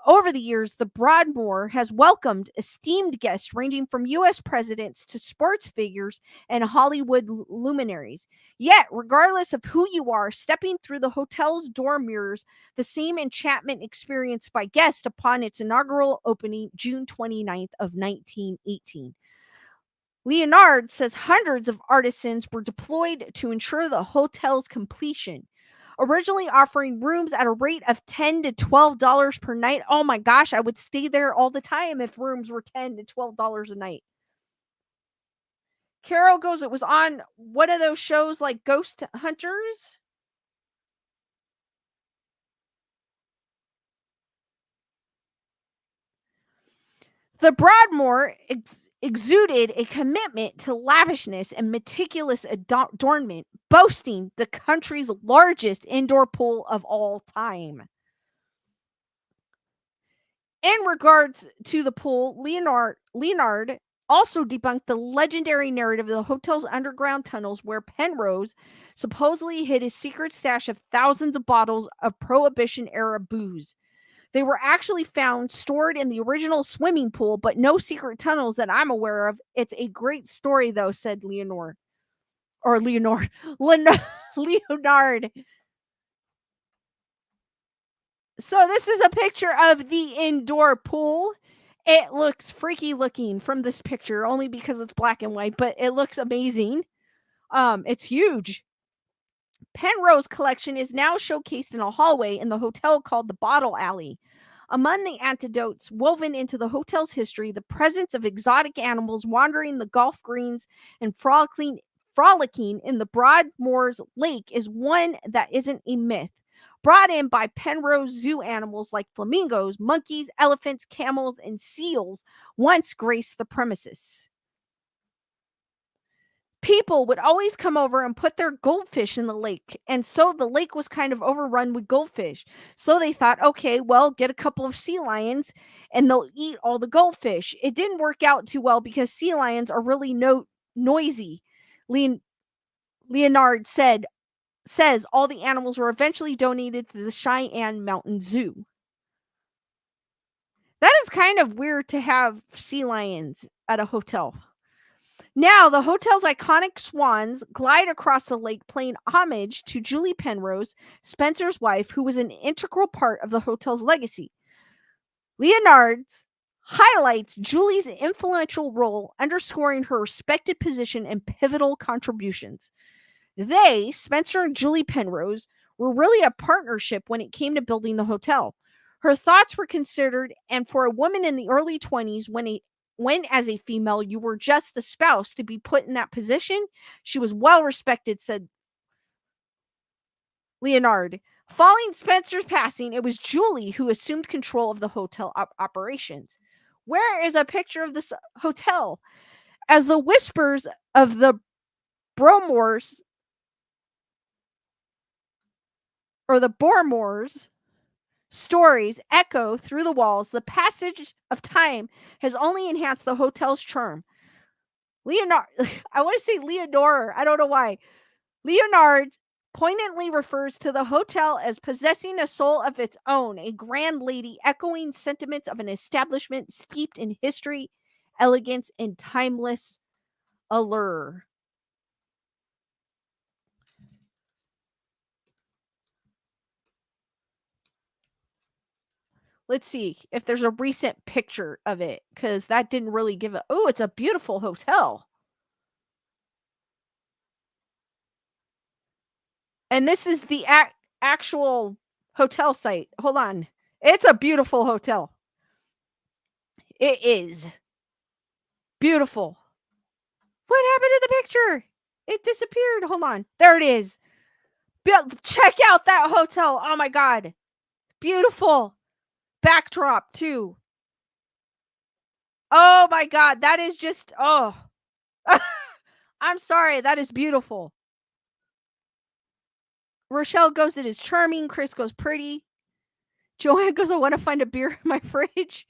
Over the years, the Broadmoor has welcomed esteemed guests ranging from U.S. presidents to sports figures and Hollywood luminaries. Yet, regardless of who you are, stepping through the hotel's door mirrors the same enchantment experienced by guests upon its inaugural opening June 29th of 1918. Leonard says hundreds of artisans were deployed to ensure the hotel's completion, originally offering rooms at a rate of $10 to $12 per night. Oh my gosh, I would stay there all the time if rooms were $10 to $12 a night. Carol goes, it was on one of those shows like Ghost Hunters. The Broadmoor exuded a commitment to lavishness and meticulous adornment, boasting the country's largest indoor pool of all time. In regards to the pool, Leonard also debunked the legendary narrative of the hotel's underground tunnels where Penrose supposedly hid his secret stash of thousands of bottles of Prohibition era booze. They were actually found stored in the original swimming pool, but no secret tunnels that I'm aware of. It's a great story, though, said Leonard. Or Leonard. Leonard. So this is a picture of the indoor pool. It looks freaky looking from this picture, only because it's black and white, but it looks amazing. It's huge. Penrose collection is now showcased in a hallway in the hotel called the Bottle Alley. Among the anecdotes woven into the hotel's history, the presence of exotic animals wandering the golf greens and frolicking in the Broadmoor's Lake is one that isn't a myth. Brought in by Penrose zoo animals like flamingos, monkeys, elephants, camels, and seals once graced the premises. People would always come over and put their goldfish in the lake. And so the lake was kind of overrun with goldfish. So they thought, okay, well, get a couple of sea lions and they'll eat all the goldfish. It didn't work out too well because sea lions are really noisy. Leon- Leonard says all the animals were eventually donated to the Cheyenne Mountain Zoo. That is kind of weird to have sea lions at a hotel. Now, the hotel's iconic swans glide across the lake, paying homage to Julie Penrose, Spencer's wife, who was an integral part of the hotel's legacy. Leonard's highlights Julie's influential role, underscoring her respected position and pivotal contributions. They, Spencer and Julie Penrose, were really a partnership when it came to building the hotel. Her thoughts were considered, and for a woman in the early 20s, when as a female you were just the spouse to be put in that position, she was well respected, said Leonard. Following Spencer's passing, it was Julie who assumed control of the hotel operations. Where is a picture of this hotel? As the whispers of the Bromores or the Bormores stories echo through the walls, the passage of time has only enhanced the hotel's charm. Leonard, I want to say Leonore, I don't know why. Leonard poignantly refers to the hotel as possessing a soul of its own, a grand lady echoing sentiments of an establishment steeped in history, elegance, and timeless allure. Let's see if there's a recent picture of it because that didn't really give it. Oh, it's a beautiful hotel. And this is the actual hotel site. Hold on. It's a beautiful hotel. It is beautiful. What happened to the picture? It disappeared. Hold on. There it is. Check out that hotel. Oh my God. Beautiful. Backdrop, too. Oh my God. That is just, oh. I'm sorry. That is beautiful. Rochelle goes, it is charming. Chris goes, pretty. Joanne goes, I want to find a beer in my fridge.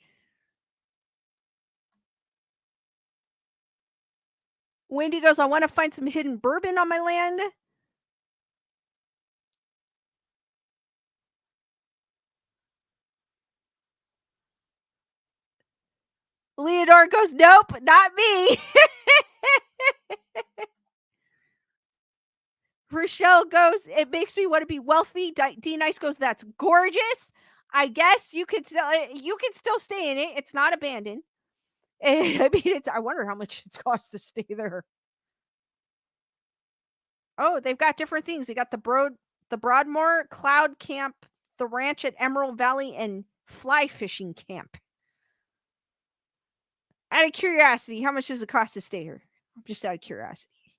Wendy goes, I want to find some hidden bourbon on my land. Leonore goes, nope, not me. Rochelle goes, it makes me want to be wealthy. D Nice goes, that's gorgeous. I guess you could still stay in it. It's not abandoned. I mean, I wonder how much it's cost to stay there. Oh, they've got different things. They got the Broadmoor Cloud Camp, the ranch at Emerald Valley, and fly fishing camp. Out of curiosity, how much does it cost to stay here? Just out of curiosity.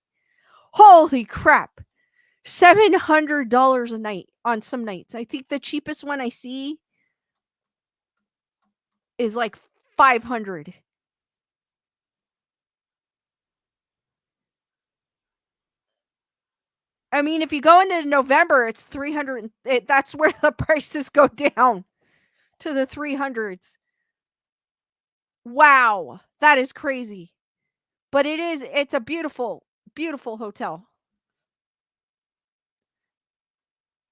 Holy crap. $700 a night on some nights. I think the cheapest one I see is like 500. I mean, if you go into November, it's 300. That's where the prices go down to the 300s. Wow, that is crazy. But it's a beautiful, beautiful hotel.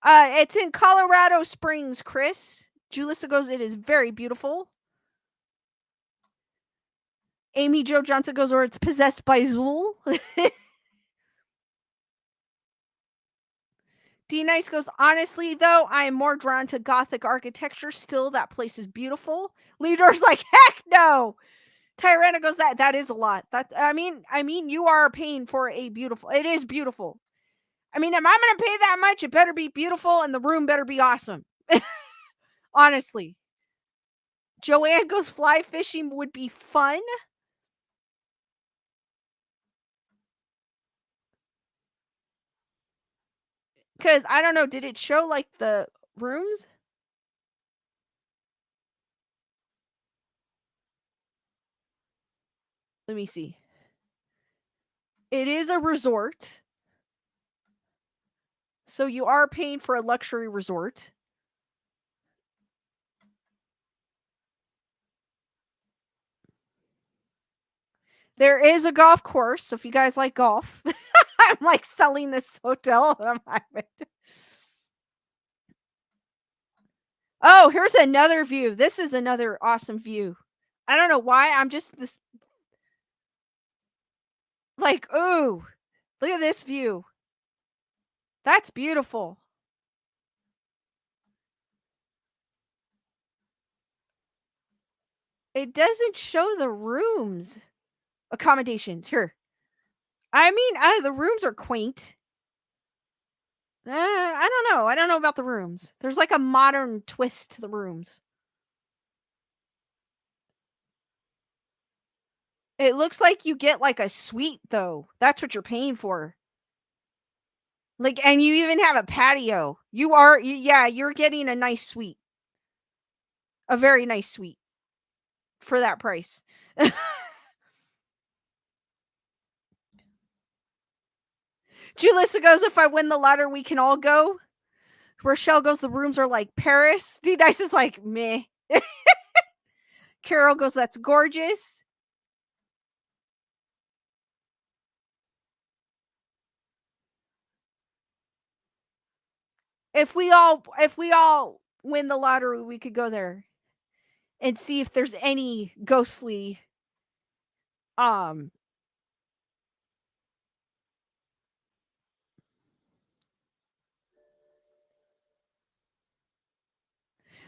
It's in Colorado Springs, Chris. Julissa goes, it is very beautiful. Amy Jo Johnson goes, or it's possessed by Zool. D Nice goes, honestly, though, I am more drawn to Gothic architecture. Still, that place is beautiful. Leader's like, heck no. Tyrana goes, that is a lot. That I mean, you are paying for a beautiful. It is beautiful. I mean, if I'm gonna pay that much, it better be beautiful and the room better be awesome. Honestly. Joanne goes fly fishing would be fun. Cause I don't know, did it show like the rooms? Let me see. It is a resort. So you are paying for a luxury resort. There is a golf course, so if you guys like golf, I'm like selling this hotel. Oh, here's another view. This is another awesome view. I don't know why. I'm just this like, ooh, look at this view. That's beautiful. It doesn't show the rooms. Accommodations here. I mean, the rooms are quaint. I don't know. I don't know about the rooms. There's like a modern twist to the rooms. It looks like you get like a suite though. That's what you're paying for. Like, and you even have a patio. Yeah, you're getting a nice suite. A very nice suite for that price. Julissa goes, if I win the lottery, we can all go. Rochelle goes, the rooms are like Paris. D Dice is like, meh. Carol goes, that's gorgeous. If we all win the lottery, we could go there and see if there's any ghostly um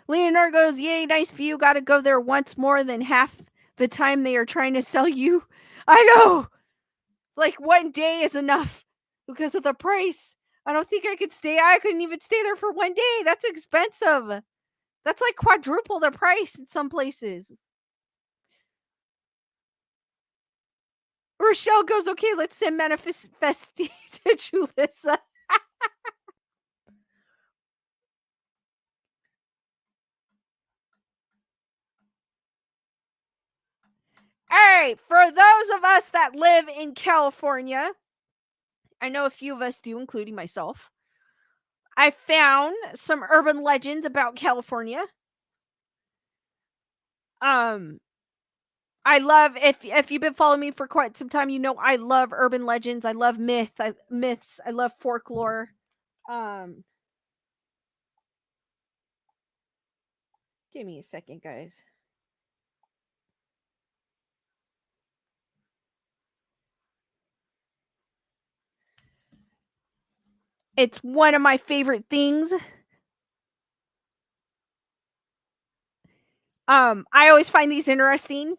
Leonard goes, yay, nice view. Gotta go there once more than half the time they are trying to sell you. I know. Like 1 day is enough because of the price. I don't think I could stay. I couldn't even stay there for 1 day. That's expensive. That's like quadruple the price in some places. Rochelle goes, okay, let's send Manifest to Julissa. All right, for those of us that live in California, I know a few of us do, including myself. I found some urban legends about California. Um, I love if you've been following me for quite some time, you know I love urban legends. I love myths. I love folklore. Um, give me a second, guys. It's one of my favorite things. I always find these interesting.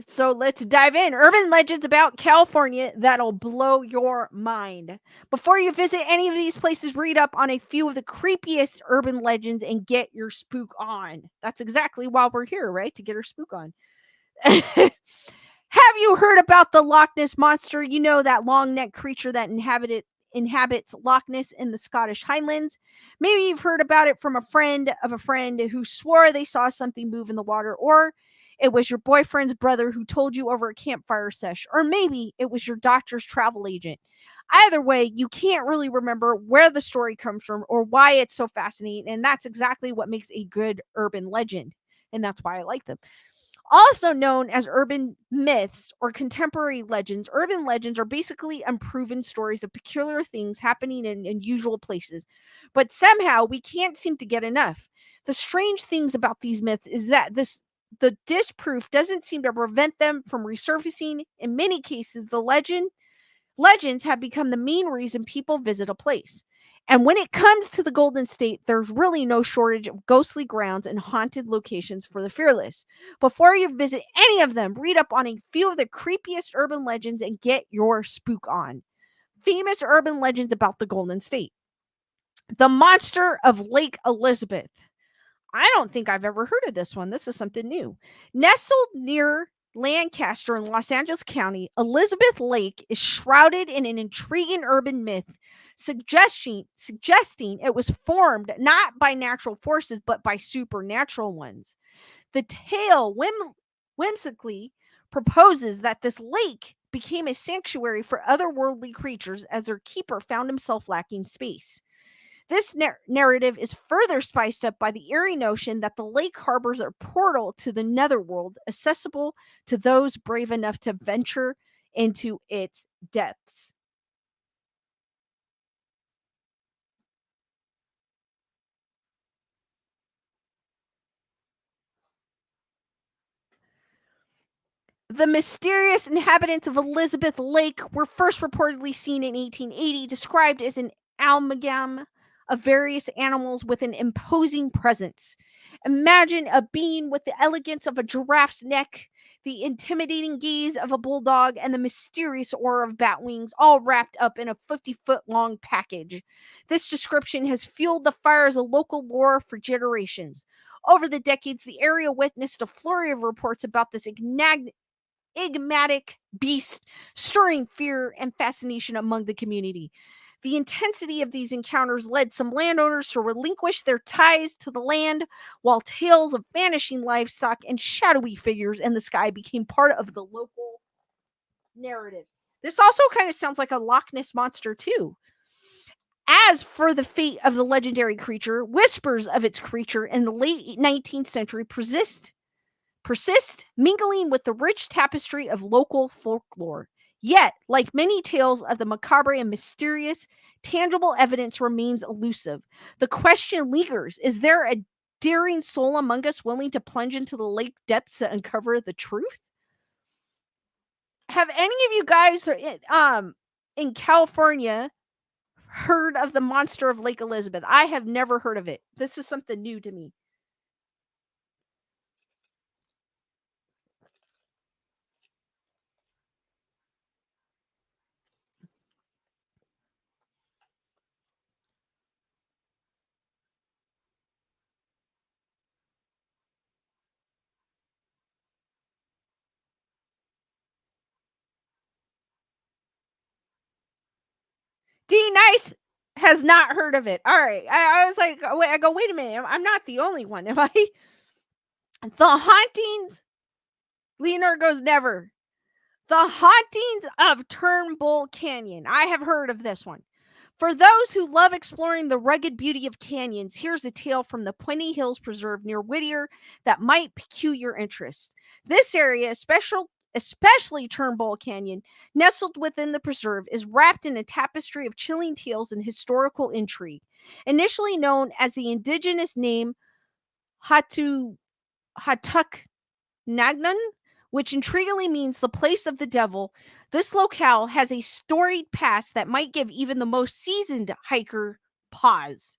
So let's dive in. Urban legends about California that'll blow your mind. Before you visit any of these places, read up on a few of the creepiest urban legends and get your spook on. That's exactly why we're here, right? To get our spook on. Have you heard about the Loch Ness monster? You know, that long necked creature that inhabits Loch Ness in the Scottish Highlands. Maybe you've heard about it from a friend of a friend who swore they saw something move in the water, or it was your boyfriend's brother who told you over a campfire sesh, or maybe it was your doctor's travel agent. Either way, you can't really remember where the story comes from or why it's so fascinating, and that's exactly what makes a good urban legend, and that's why I like them. Also known as urban myths or contemporary legends, urban legends are basically unproven stories of peculiar things happening in unusual places. But somehow we can't seem to get enough. The strange things about these myths is that the disproof doesn't seem to prevent them from resurfacing. In many cases, the legends have become the main reason people visit a place. And when it comes to the Golden State, there's really no shortage of ghostly grounds and haunted locations for the fearless. Before you visit any of them, read up on a few of the creepiest urban legends and get your spook on. Famous urban legends about the Golden State. The monster of Lake Elizabeth. I don't think I've ever heard of this one. This is something new. Nestled near Lancaster in Los Angeles County, Elizabeth Lake is shrouded in an intriguing urban myth suggesting it was formed not by natural forces but by supernatural ones. The tale whimsically proposes that this lake became a sanctuary for otherworldly creatures as their keeper found himself lacking space. This narrative is further spiced up by the eerie notion that the lake harbors a portal to the netherworld accessible to those brave enough to venture into its depths. The mysterious inhabitants of Elizabeth Lake were first reportedly seen in 1880, described as an amalgam of various animals with an imposing presence. Imagine a being with the elegance of a giraffe's neck, the intimidating gaze of a bulldog, and the mysterious aura of bat wings, all wrapped up in a 50-foot long package. This description has fueled the fires of local lore for generations. Over the decades, the area witnessed a flurry of reports about this enigmatic beast, stirring fear and fascination among the community. The intensity of these encounters led some landowners to relinquish their ties to the land, while tales of vanishing livestock and shadowy figures in the sky became part of the local narrative. This also kind of sounds like a Loch Ness monster, too. As for the fate of the legendary creature, whispers of its creature in the late 19th century persist, mingling with the rich tapestry of local folklore. Yet, like many tales of the macabre and mysterious, tangible evidence remains elusive. The question lingers: is there a daring soul among us willing to plunge into the lake depths to uncover the truth? Have any of you guys in California heard of the monster of Lake Elizabeth? I have never heard of it. This is something new to me. D Nice has not heard of it. All right. I was like, wait a minute. I'm not the only one, am I? The Hauntings, Leonard goes, never. The Hauntings of Turnbull Canyon. I have heard of this one. For those who love exploring the rugged beauty of canyons, here's a tale from the Puente Hills Preserve near Whittier that might pique your interest. This area, especially Turnbull Canyon, nestled within the preserve, is wrapped in a tapestry of chilling tales and historical intrigue. Initially known as the indigenous name Hatu Hatuk Nagnan, which intriguingly means the place of the devil, this locale has a storied past that might give even the most seasoned hiker pause.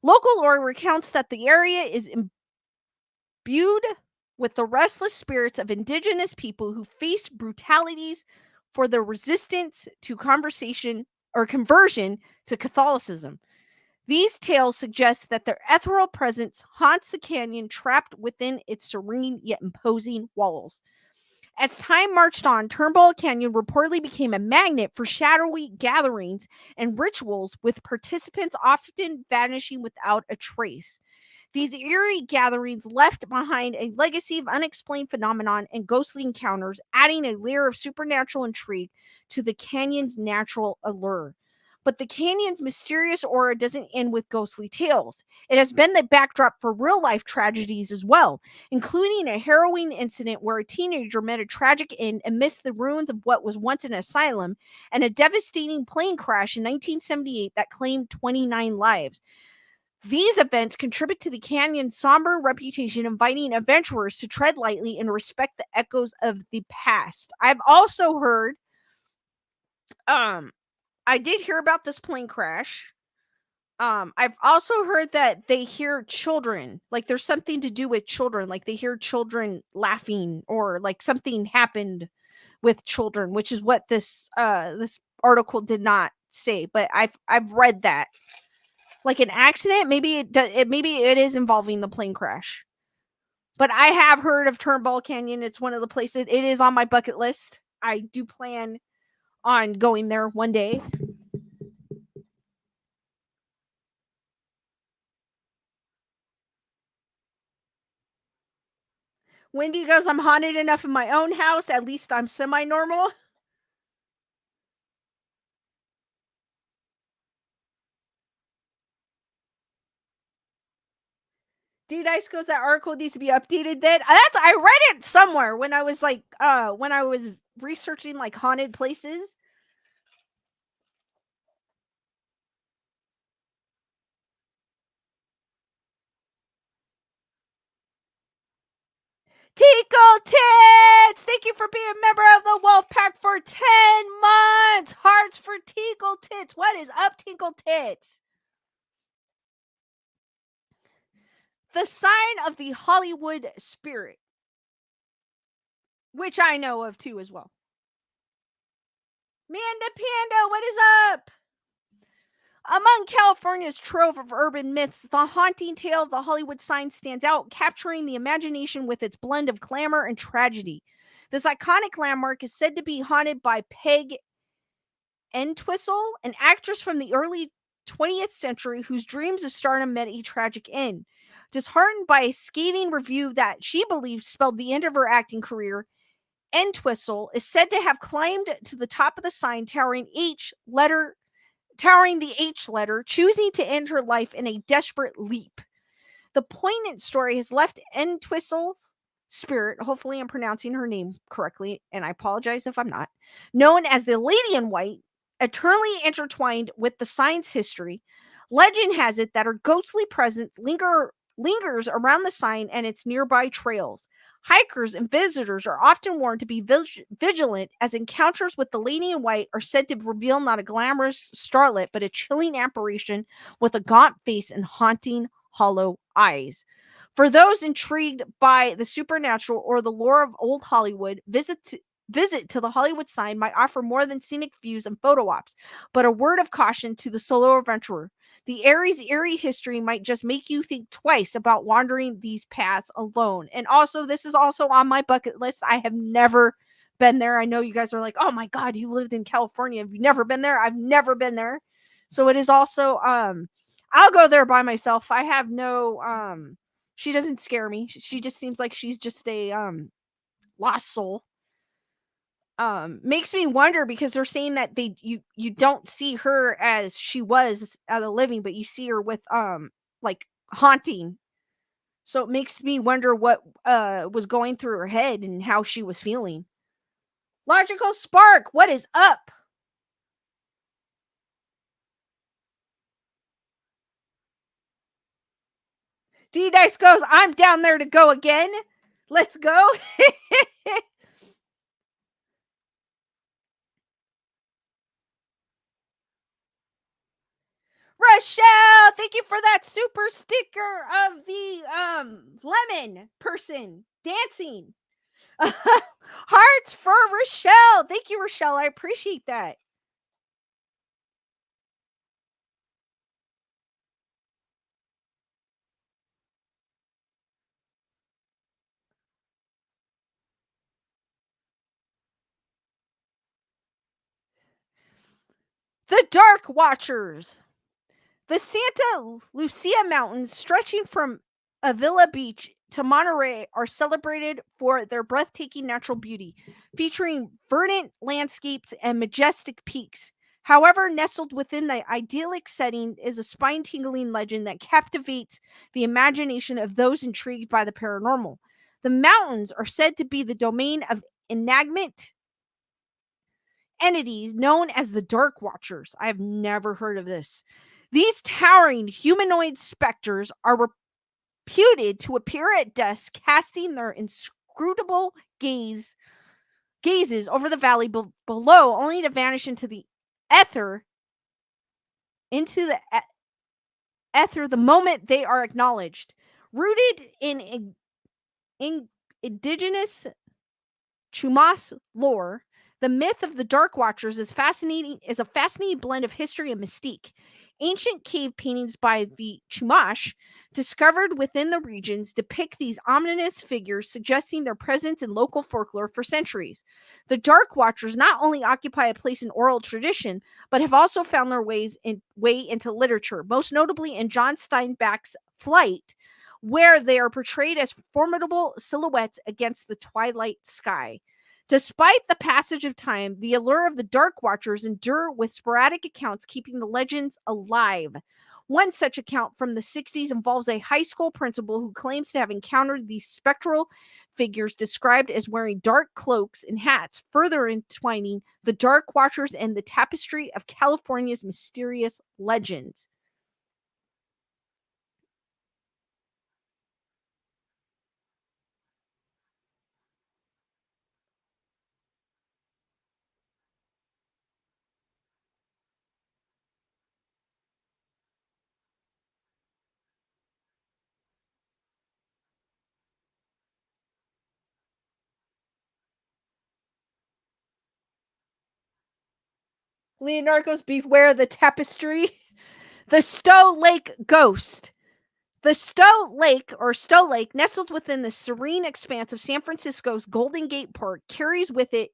Local lore recounts that the area is imbued with the restless spirits of indigenous people who faced brutalities for their resistance to conversion to Catholicism. These tales suggest that their ethereal presence haunts the canyon, trapped within its serene yet imposing walls. As time marched on, Turnbull Canyon reportedly became a magnet for shadowy gatherings and rituals, with participants often vanishing without a trace. These eerie gatherings left behind a legacy of unexplained phenomenon and ghostly encounters, adding a layer of supernatural intrigue to the canyon's natural allure. But the canyon's mysterious aura doesn't end with ghostly tales. It has been the backdrop for real life tragedies as well, including a harrowing incident where a teenager met a tragic end amidst the ruins of what was once an asylum, and a devastating plane crash in 1978 that claimed 29 lives. These events contribute to the canyon's somber reputation, inviting adventurers to tread lightly and respect the echoes of the past. I've also heard, I did hear about this plane crash. I've also heard that they hear children, like there's something to do with children, like they hear children laughing, or like something happened with children, which is what this article did not say, but I've read that. Like an accident, maybe maybe it is involving the plane crash. But I have heard of Turnbull Canyon. It's one of the places. It is on my bucket list. I do plan on going there one day. Wendy goes, I'm haunted enough in my own house. At least I'm semi-normal. D Dice goes, that article needs to be updated then. I read it somewhere when I was like when I was researching like haunted places. Tinkle Tits! Thank you for being a member of the Wolf Pack for 10 months! Hearts for Tinkle Tits! What is up, Tinkle Tits? The sign of the Hollywood spirit, which I know of too as well. Manda Panda, what is up? Among California's trove of urban myths, the haunting tale of the Hollywood sign stands out, capturing the imagination with its blend of glamour and tragedy. This iconic landmark is said to be haunted by Peg Entwistle, an actress from the early 20th century whose dreams of stardom met a tragic end. Disheartened by a scathing review that she believed spelled the end of her acting career, Entwistle is said to have climbed to the top of the sign, towering the H letter, choosing to end her life in a desperate leap. The poignant story has left Entwistle's spirit, hopefully I'm pronouncing her name correctly, and I apologize if I'm not, known as the Lady in White, eternally intertwined with the sign's history. Legend has it that her ghostly presence lingers around the sign and its nearby trails. Hikers and visitors are often warned to be vigilant, as encounters with the Lady in White are said to reveal not a glamorous starlet, but a chilling apparition with a gaunt face and haunting, hollow eyes. For those intrigued by the supernatural or the lore of old Hollywood, visit to the Hollywood sign might offer more than scenic views and photo ops, but a word of caution to the solo adventurer. The area's eerie history might just make you think twice about wandering these paths alone. And also, this is also on my bucket list. I have never been there. I know you guys are like, oh my God, you lived in California. Have you never been there? I've never been there. So it is also, I'll go there by myself. I have no, she doesn't scare me. She just seems like she's just a, lost soul. Makes me wonder, because they're saying that you don't see her as she was at a living, but you see her with like haunting. So it makes me wonder what was going through her head and how she was feeling. Logical Spark, what is up? D Dice goes, I'm down there to go again. Let's go. Rochelle, thank you for that super sticker of the lemon person dancing. Hearts for Rochelle. Thank you, Rochelle. I appreciate that. The Dark Watchers. The Santa Lucia Mountains, stretching from Avila Beach to Monterey, are celebrated for their breathtaking natural beauty, featuring verdant landscapes and majestic peaks. However, nestled within the idyllic setting is a spine tingling legend that captivates the imagination of those intrigued by the paranormal. The mountains are said to be the domain of enigmatic entities known as the Dark Watchers. I have never heard of this. These towering humanoid specters are reputed to appear at dusk, casting their inscrutable gazes over the valley below, only to vanish into the ether, into the ether the moment they are acknowledged. Rooted in indigenous Chumash lore, The myth of the Dark Watchers is a fascinating blend of history and mystique. Ancient cave paintings by the Chumash, discovered within the regions, depict these ominous figures, suggesting their presence in local folklore for centuries. The Dark Watchers not only occupy a place in oral tradition, but have also found their way into literature, most notably in John Steinbeck's Flight, where they are portrayed as formidable silhouettes against the twilight sky. Despite the passage of time, the allure of the Dark Watchers endure, with sporadic accounts keeping the legends alive. One such account from the 60s involves a high school principal who claims to have encountered these spectral figures described as wearing dark cloaks and hats, further entwining the Dark Watchers and the tapestry of California's mysterious legends. Leonardo's Beware the Tapestry. The Stowe Lake Ghost. The Stowe Lake, nestled within the serene expanse of San Francisco's Golden Gate Park, carries with it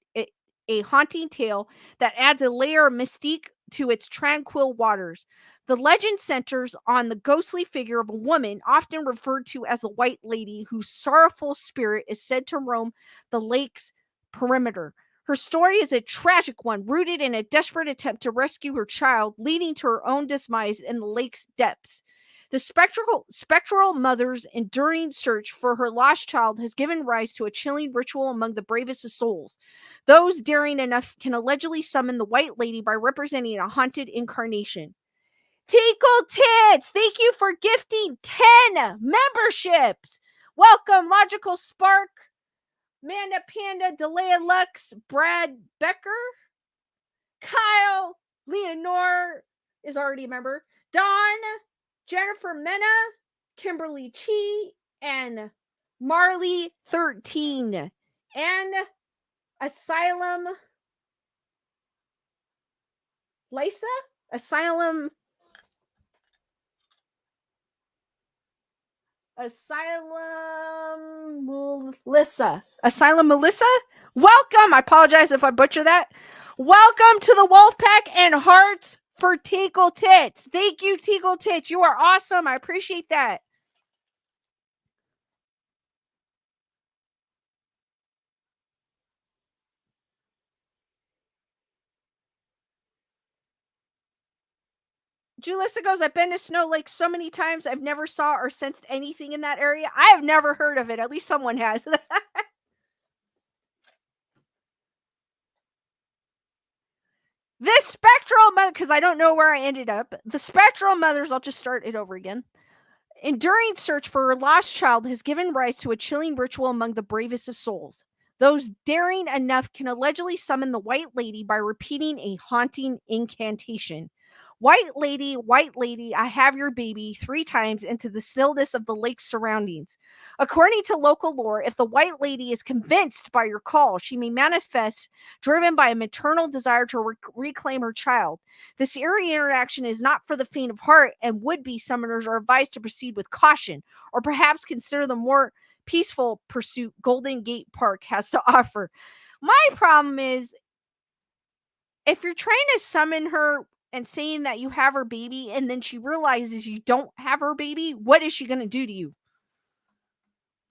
a haunting tale that adds a layer of mystique to its tranquil waters. The legend centers on the ghostly figure of a woman, often referred to as the White Lady, whose sorrowful spirit is said to roam the lake's perimeter. Her story is a tragic one, rooted in a desperate attempt to rescue her child, leading to her own demise in the lake's depths. The spectral mother's enduring search for her lost child has given rise to a chilling ritual among the bravest of souls. Those daring enough can allegedly summon the White Lady by representing a haunted incarnation. Tinkle Tits, thank you for gifting 10 memberships. Welcome, Logical Spark, Manda Panda, Delea Lux, Brad Becker, Kyle, Leonore is already a member, Don, Jennifer Mena, Kimberly Chi, and Marley 13, and Asylum Lisa? Asylum Melissa? Welcome. I apologize if I butcher that. Welcome to the Wolfpack and Hearts for Tinkle Tits. Thank you, Tinkle Tits. You are awesome. I appreciate that. Julissa goes, I've been to Snow Lake so many times. I've never saw or sensed anything in that area. I have never heard of it. At least someone has. This spectral mother, because I don't know where I ended up. The spectral mothers, I'll just start it over again. Enduring search for her lost child has given rise to a chilling ritual among the bravest of souls. Those daring enough can allegedly summon the White Lady by repeating a haunting incantation. White lady, I have your baby, 3 times into the stillness of the lake's surroundings. According to local lore, if the White Lady is convinced by your call, she may manifest, driven by a maternal desire to reclaim her child. This eerie interaction is not for the faint of heart, and would-be summoners are advised to proceed with caution, or perhaps consider the more peaceful pursuit Golden Gate Park has to offer. My problem is, if you're trying to summon her and saying that you have her baby, and then she realizes you don't have her baby, what is she going to do to you?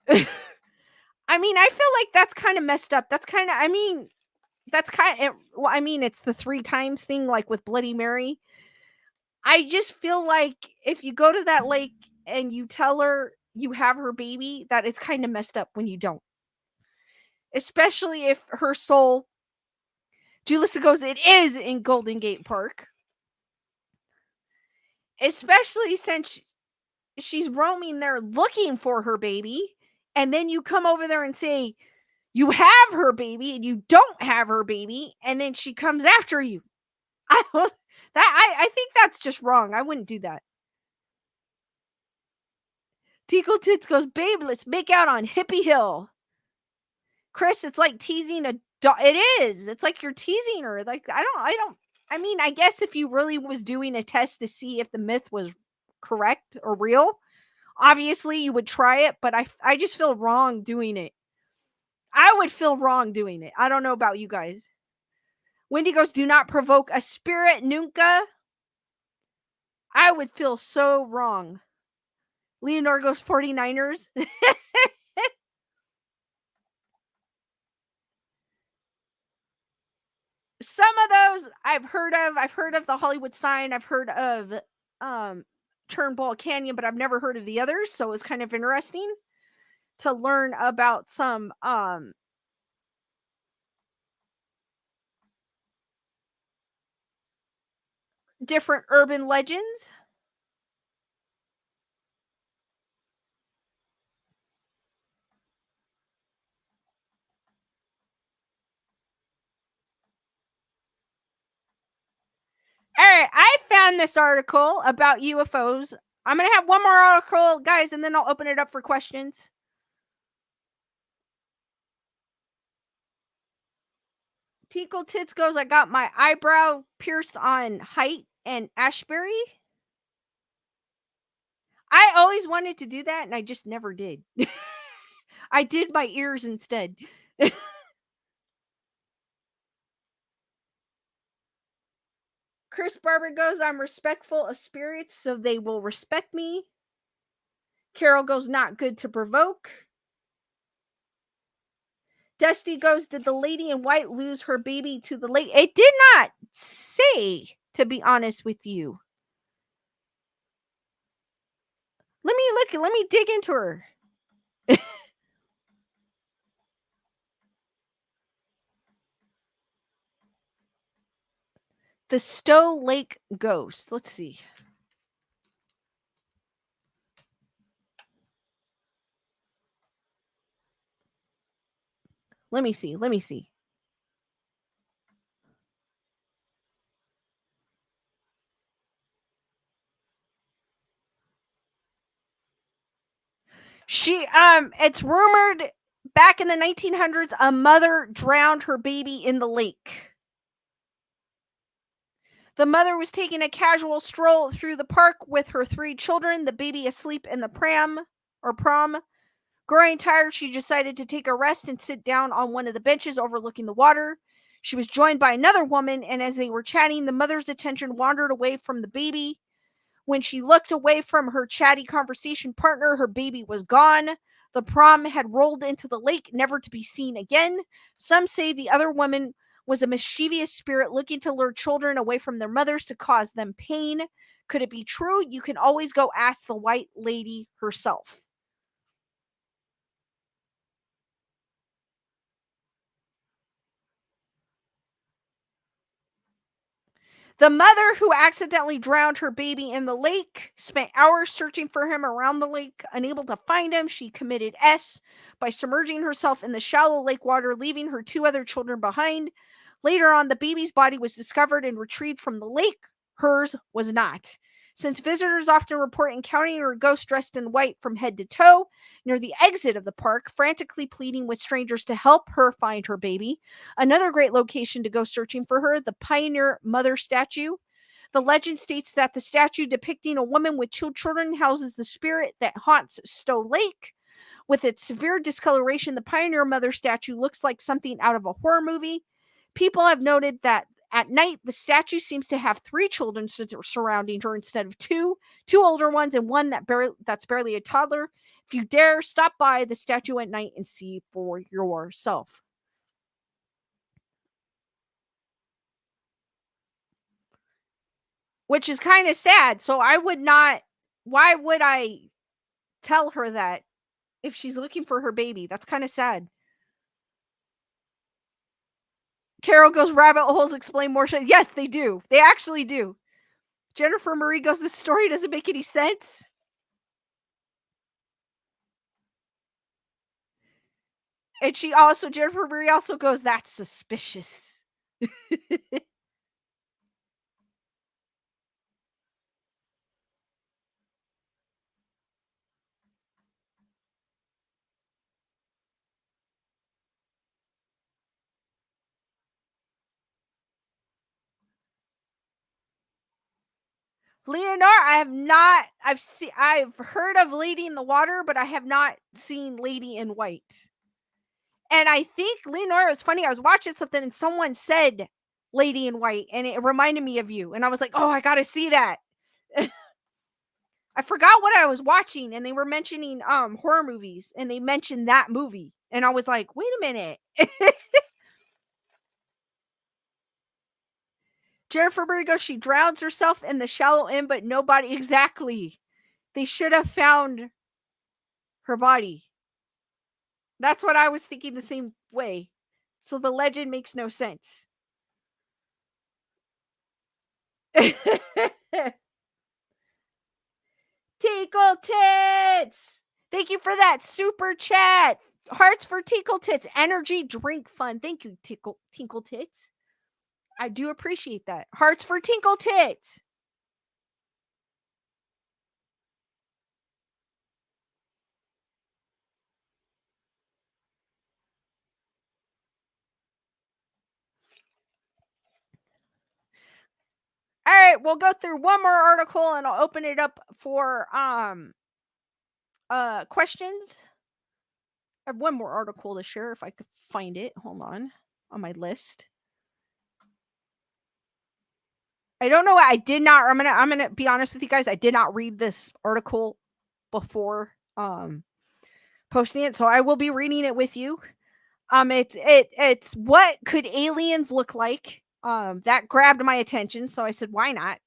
I mean, I feel like that's kind of messed up. That's kind of, I mean, that's kind of, well, I mean, it's the 3 times thing, like with Bloody Mary. I just feel like if you go to that lake and you tell her you have her baby, that it's kind of messed up when you don't. Especially if her soul, Julissa goes, it is in Golden Gate Park. Especially since she's roaming there looking for her baby, and then you come over there and say you have her baby and you don't have her baby, and then she comes after you. I think that's just wrong. I wouldn't do that. Tickle Tits goes, babe, let's make out on Hippie Hill. Chris, it's like teasing a It is. It's like you're teasing her. Like, I mean, I guess if you really was doing a test to see if the myth was correct or real, obviously you would try it, but I just feel wrong doing it. I would feel wrong doing it. I don't know about you guys. Wendy goes, do not provoke a spirit, nunca. I would feel so wrong. Leonor goes, 49ers. Some of those I've heard of. I've heard of the Hollywood sign. I've heard of um Turnbull Canyon, but I've never heard of the others. So it's kind of interesting to learn about some different urban legends. All right, I found this article about UFOs. I'm going to have one more article, guys, and then I'll open it up for questions. Tinkle Tits goes, I got my eyebrow pierced on Height and Ashbury. I always wanted to do that, and I just never did. I did my ears instead. Chris Barber goes, I'm respectful of spirits, so they will respect me. Carol goes, not good to provoke. Dusty goes, did the lady in white lose her baby to the lake? It did not say, to be honest with you. Let me look, let me dig into her. The Stowe Lake Ghost. Let's see. Let me see. Let me see. It's rumored back in the 1900s, a mother drowned her baby in the lake. The mother was taking a casual stroll through the park with her 3 children, the baby asleep in the prom. Growing tired, she decided to take a rest and sit down on one of the benches overlooking the water. She was joined by another woman, and as they were chatting, the mother's attention wandered away from the baby. When she looked away from her chatty conversation partner, her baby was gone. The prom had rolled into the lake, never to be seen again. Some say the other woman was a mischievous spirit looking to lure children away from their mothers to cause them pain. Could it be true? You can always go ask the white lady herself. The mother who accidentally drowned her baby in the lake spent hours searching for him around the lake. Unable to find him, she committed by submerging herself in the shallow lake water, leaving her 2 other children behind. Later on, the baby's body was discovered and retrieved from the lake. Hers was not. Since visitors often report encountering a ghost dressed in white from head to toe near the exit of the park, frantically pleading with strangers to help her find her baby. Another great location to go searching for her, the Pioneer Mother statue. The legend states that the statue depicting a woman with 2 children houses the spirit that haunts Stowe Lake. With its severe discoloration, the Pioneer Mother statue looks like something out of a horror movie. People have noted that at night, the statue seems to have 3 children surrounding her instead of 2 older ones and one that's barely a toddler. If you dare, stop by the statue at night and see for yourself. Which is kind of sad. So I would not, why would I tell her that if she's looking for her baby? That's kind of sad. Carol goes, rabbit holes explain more shit. Yes, they do. They actually do. Jennifer Marie goes, this story doesn't make any sense. And Jennifer Marie also goes, that's suspicious. Leonardo, I have not. I've heard of Lady in the Water, but I have not seen Lady in White. And I think Leonardo is funny. I was watching something and someone said Lady in White, and it reminded me of you. And I was like, oh, I gotta see that. I forgot what I was watching, and they were mentioning horror movies, and they mentioned that movie, and I was like, wait a minute. Jennifer Burgos, she drowns herself in the shallow end, but nobody exactly. They should have found her body. That's what I was thinking the same way. So the legend makes no sense. Tinkle Tits! Thank you for that super chat. Hearts for Tinkle Tits. Energy, drink fun. Thank you, Tinkle Tits. I do appreciate that. Hearts for Tinkle Tits. All right, we'll go through one more article and I'll open it up for questions. I have one more article to share if I could find it. Hold on my list. I don't know. I did not. I'm gonna be honest with you guys. I did not read this article before posting it, so I will be reading it with you. It's what could aliens look like? That grabbed my attention, so I said, why not?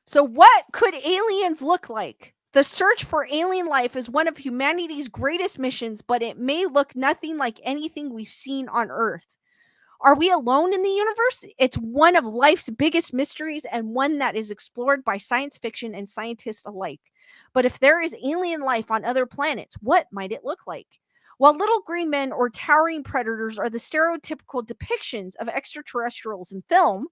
So, what could aliens look like? The search for alien life is one of humanity's greatest missions, but it may look nothing like anything we've seen on Earth. Are we alone in the universe? It's one of life's biggest mysteries and one that is explored by science fiction and scientists alike. But if there is alien life on other planets, what might it look like? While little green men or towering predators are the stereotypical depictions of extraterrestrials in film,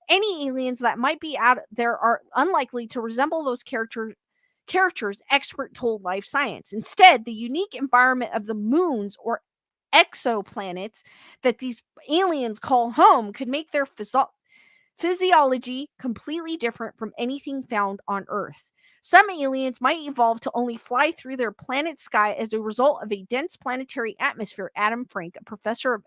any aliens that might be out there are unlikely to resemble those characters expert told life science. Instead, the unique environment of the moons or exoplanets that these aliens call home could make their physiology completely different from anything found on Earth. Some aliens might evolve to only fly through their planet's sky as a result of a dense planetary atmosphere. Adam Frank, a professor of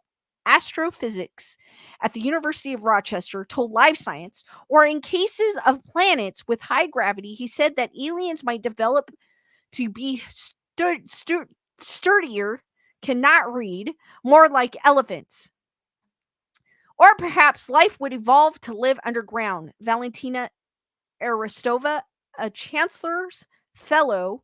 astrophysics at the University of Rochester, told Live Science. Or in cases of planets with high gravity, he said that aliens might develop to be sturdier, cannot read, more like elephants. Or perhaps life would evolve to live underground. Valentina Aristova, a chancellor's fellow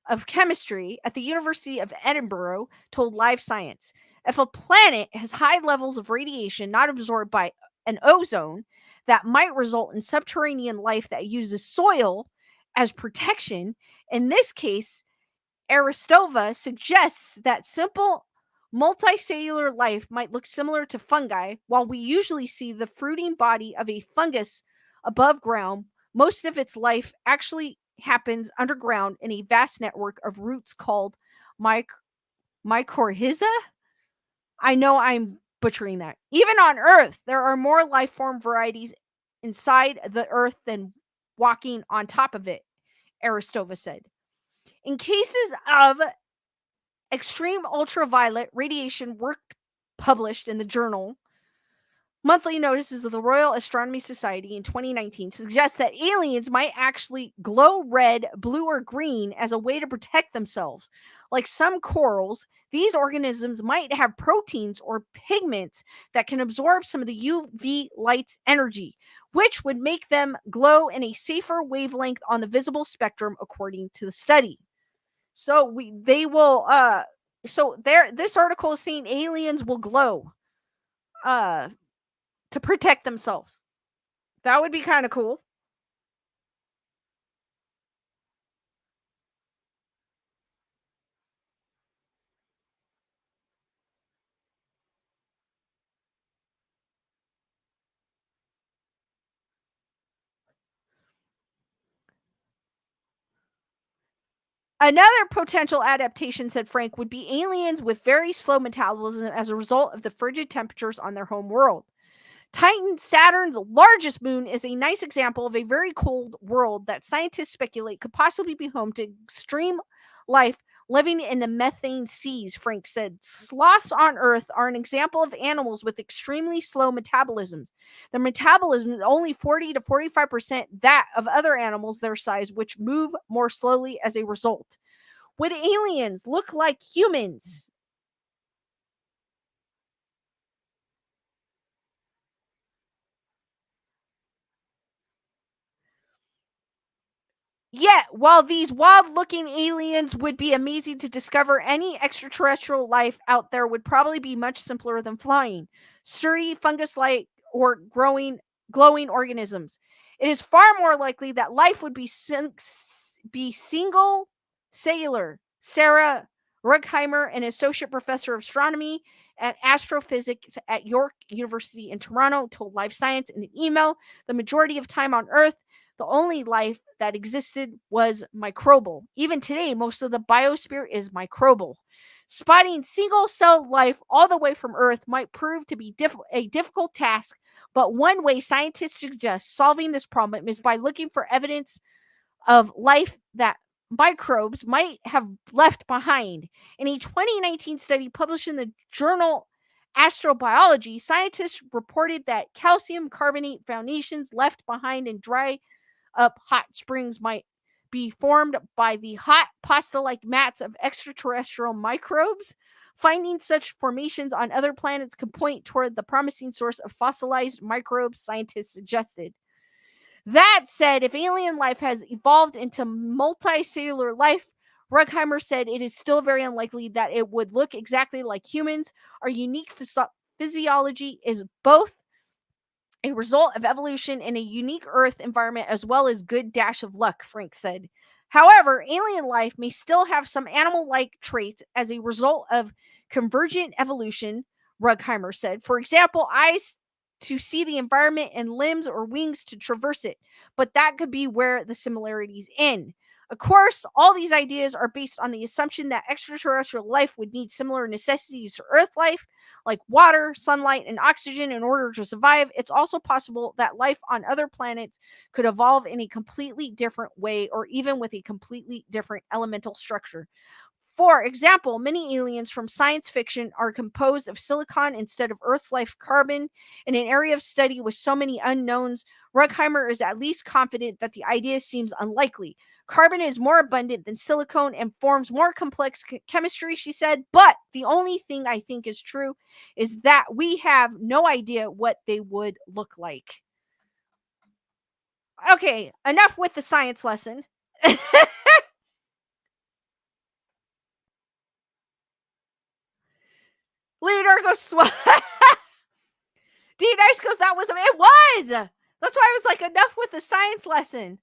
of chemistry at the University of Edinburgh, told Live Science. If a planet has high levels of radiation not absorbed by an ozone, that might result in subterranean life that uses soil as protection. In this case, Aristova suggests that simple multicellular life might look similar to fungi. While we usually see the fruiting body of a fungus above ground, most of its life actually happens underground in a vast network of roots called mycorrhiza. I know I'm butchering that. Even on Earth, there are more life form varieties inside the Earth than walking on top of it, Aristova said. In cases of extreme ultraviolet radiation, work published in the journal Monthly Notices of the Royal Astronomy Society in 2019 suggests that aliens might actually glow red, blue, or green as a way to protect themselves. Like some corals, these organisms might have proteins or pigments that can absorb some of the UV light's energy, which would make them glow in a safer wavelength on the visible spectrum, according to the study. So they will so there this article is saying aliens will glow uh to protect themselves. That would be kind of cool. Another potential adaptation, said Frank, would be aliens with very slow metabolism as a result of the frigid temperatures on their home world. Titan, Saturn's largest moon, is a nice example of a very cold world that scientists speculate could possibly be home to extreme life living in the methane seas, Frank said. Sloths on Earth are an example of animals with extremely slow metabolisms. Their metabolism is only 40 to 45% that of other animals their size, which move more slowly as a result. Would aliens look like humans? Yet, while these wild looking aliens would be amazing to discover, any extraterrestrial life out there would probably be much simpler than flying. Sturdy, fungus like, or glowing organisms. It is far more likely that life would be single cellular. Sarah Rugheimer, an associate professor of astronomy and astrophysics at York University in Toronto, told Life Science in an email the majority of time on Earth, the only life that existed was microbial. Even today, most of the biosphere is microbial. Spotting single cell life all the way from Earth might prove to be a difficult task, but one way scientists suggest solving this problem is by looking for evidence of life that microbes might have left behind. In a 2019 study published in the journal Astrobiology, scientists reported that calcium carbonate foundations left behind in dry up hot springs might be formed by the hot pasta like mats of extraterrestrial microbes. Finding such formations on other planets could point toward the promising source of fossilized microbes, scientists suggested. That said, if alien life has evolved into multicellular life, Rugheimer said it is still very unlikely that it would look exactly like humans. Our unique physiology is both a result of evolution in a unique Earth environment as well as good dash of luck, Frank said. However, alien life may still have some animal like traits as a result of convergent evolution, Rugheimer said. For example, eyes to see the environment and limbs or wings to traverse it, but that could be where the similarities end. Of course, all these ideas are based on the assumption that extraterrestrial life would need similar necessities to Earth life, like water, sunlight, and oxygen in order to survive. It's also possible that life on other planets could evolve in a completely different way or even with a completely different elemental structure. For example, many aliens from science fiction are composed of silicon instead of Earth's life carbon. In an area of study with so many unknowns, Rugheimer is at least confident that the idea seems unlikely. Carbon is more abundant than silicon and forms more complex chemistry, she said. But the only thing I think is true is that we have no idea what they would look like. Okay, enough with the science lesson. Leonardo goes, D Nice goes, that was, it was! That's why I was like, enough with the science lesson.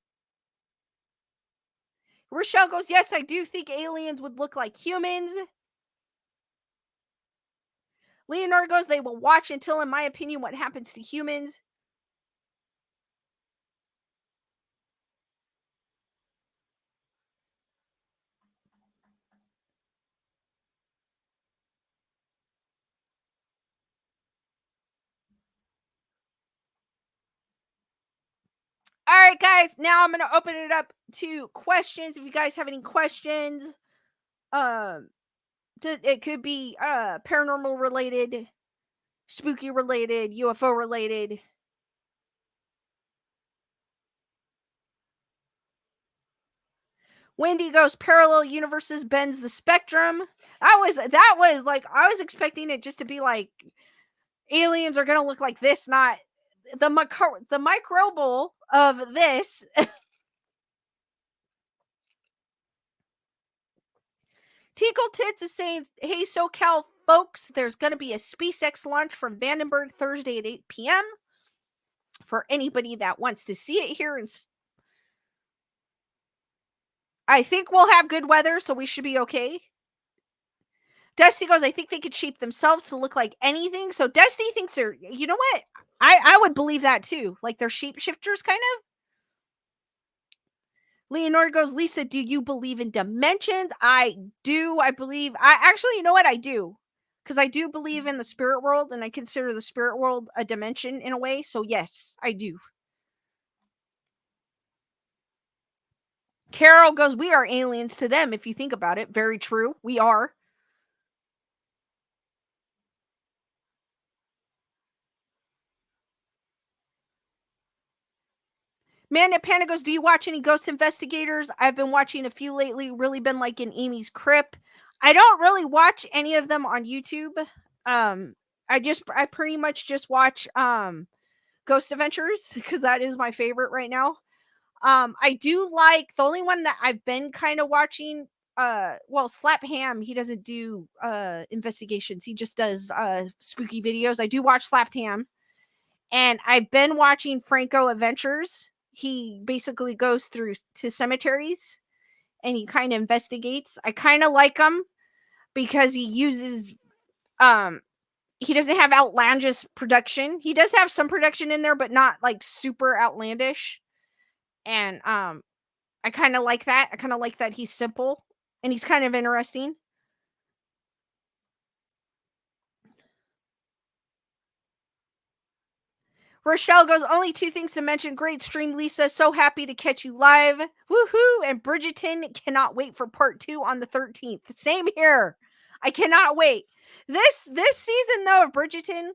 Rochelle goes, yes, I do think aliens would look like humans. Leonardo goes, they will watch until, in my opinion, what happens to humans. All right, guys, now I'm going to open it up to questions. If you guys have any questions, um, it could be paranormal related, spooky related, UFO related. Wendy goes, parallel universes bends the spectrum. That was like, I was expecting it just to be like aliens are gonna look like this, not the microbial of this. Tinkle Tits is saying, hey SoCal folks, there's gonna be a SpaceX launch from Vandenberg Thursday at 8 p.m. for anybody that wants to see it here. And I think we'll have good weather, so we should be okay. Dusty goes, I think they could shape themselves to look like anything. So Dusty thinks they're, you know what? I would believe that too. Like they're shapeshifters, kind of. Leonora goes, Lisa, do you believe in dimensions? I do. I believe, I actually, you know what? I do. Because I do believe in the spirit world and I consider the spirit world a dimension in a way. So, yes, I do. Carol goes, we are aliens to them if you think about it. Very true. We are. Man at Panda goes, do you watch any ghost investigators? I've been watching a few lately, really been like in Amy's Crypt. I don't really watch any of them on YouTube. Um, I pretty much just watch Ghost Adventures because that is my favorite right now. I do like the only one that I've been kind of watching. Well, Slap Ham, he doesn't do investigations. He just does spooky videos. I do watch Slap Ham, and I've been watching Franco Adventures. He basically goes through to cemeteries and he kind of investigates. I kind of like him because he uses um he doesn't have outlandish production. He does have some production in there, but not like super outlandish. And I kind of like that. I kind of like that he's simple and he's kind of interesting. Rochelle goes, only two things to mention. Great stream, Lisa. So happy to catch you live. Woohoo. And Bridgerton cannot wait for part 2 on the 13th. Same here. I cannot wait. This season though of Bridgerton,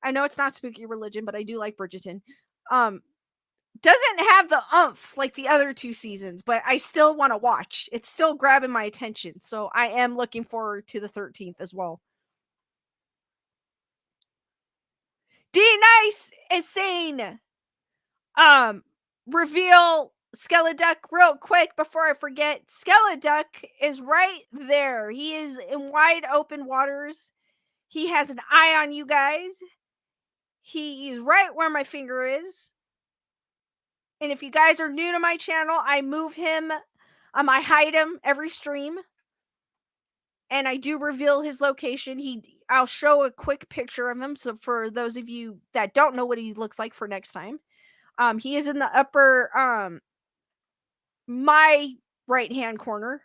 I know it's not spooky religion, but I do like Bridgerton. Doesn't have the oomph like the other 2 seasons, but I still want to watch. It's still grabbing my attention. So I am looking forward to the 13th as well. D Nice is saying, reveal Skeleduck real quick before I forget. Skeleduck is right there. He is in wide open waters. He has an eye on you guys. He is right where my finger is. And if you guys are new to my channel, I move him. I hide him every stream. And I do reveal his location. I'll show a quick picture of him. So for those of you that don't know what he looks like for next time. He is in the upper my right hand corner.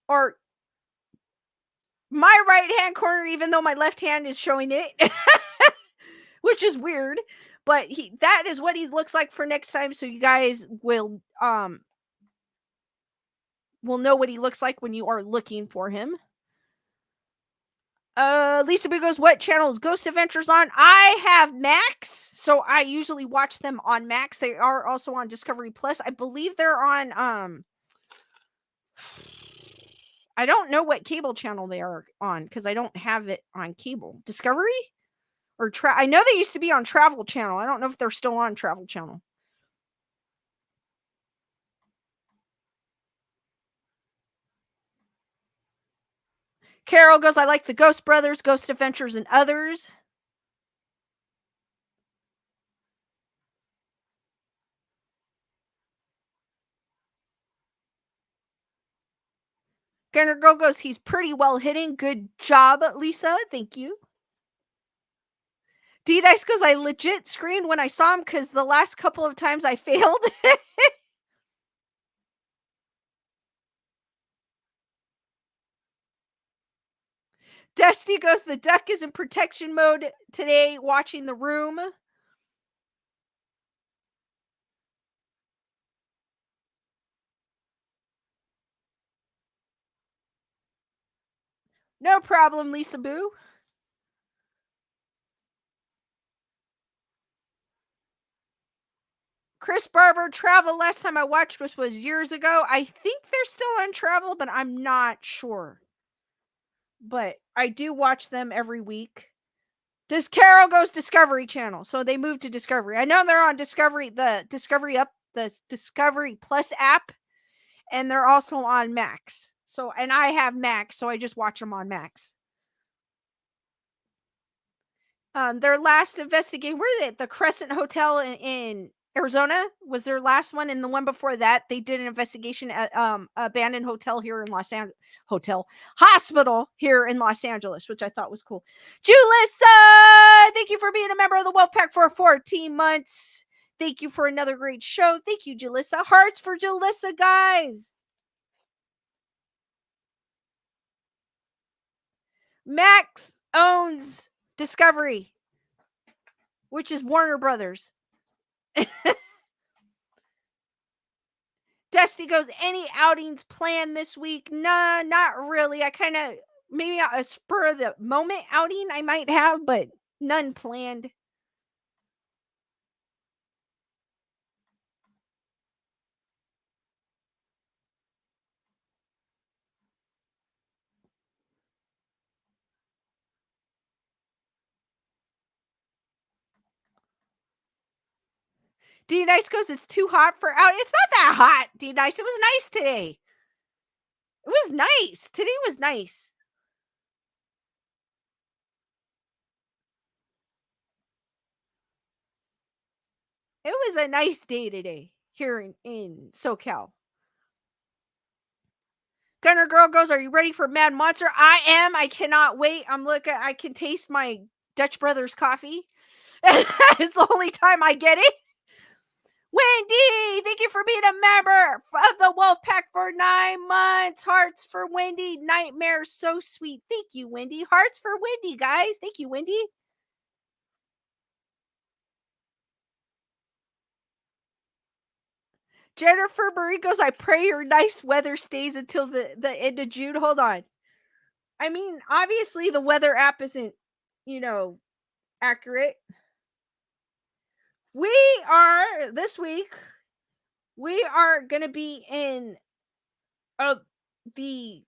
Or my right hand corner, even though my left hand is showing it. Which is weird. But that is what he looks like for next time. So you guys will know what he looks like when you are looking for him. Lisa B goes, what channel is Ghost Adventures on? I have Max, so I usually watch them on Max. They are also on Discovery Plus. I believe they're on I don't know what cable channel they are on because I don't have it on cable. Discovery? Or I know they used to be on Travel Channel. I don't know if they're still on Travel Channel. Carol goes, I like the Ghost Brothers, Ghost Adventures, and others. Gunner Girl goes, he's pretty well hitting. Good job, Lisa. Thank you. D-Dice goes, I legit screamed when I saw him because the last couple of times I failed. Dusty goes, the duck is in protection mode today, watching the room. No problem, Lisa Boo. Chris Barber, Travel, last time I watched was years ago. I think they're still on Travel, but I'm not sure. But I do watch them every week. This Carol goes Discovery Channel, so they moved to Discovery. I know they're on Discovery, the Discovery Plus app, and they're also on Max. So, and I have Max, so I just watch them on Max. Their last investigation, where they? The Crescent Hotel in Arizona was their last one, and the one before that, they did an investigation at abandoned hotel here in hospital here in Los Angeles, which I thought was cool. Julissa, thank you for being a member of the Wolfpack for 14 months. Thank you for another great show. Thank you, Jalissa. Hearts for Jalissa, guys. Max owns Discovery, which is Warner Brothers. Dusty goes, any outings planned this week? Nah, not really. I kind of, maybe a spur of the moment outing I might have, but none planned. D Nice goes, it's too hot for out. It's not that hot, D Nice. It was nice today. It was nice. Today was nice. It was a nice day today here in SoCal. Gunner Girl goes, are you ready for Mad Monster? I am. I cannot wait. I can taste my Dutch Brothers coffee. It's the only time I get it. Wendy, thank you for being a member of the Wolf Pack for 9 months. Hearts for Wendy. Nightmares, so sweet. Thank you, Wendy. Hearts for Wendy, guys. Thank you, Wendy. Jennifer Marie goes, I pray your nice weather stays until the end of June. Hold on. I mean, obviously the weather app isn't, accurate. This week, we are going to be in the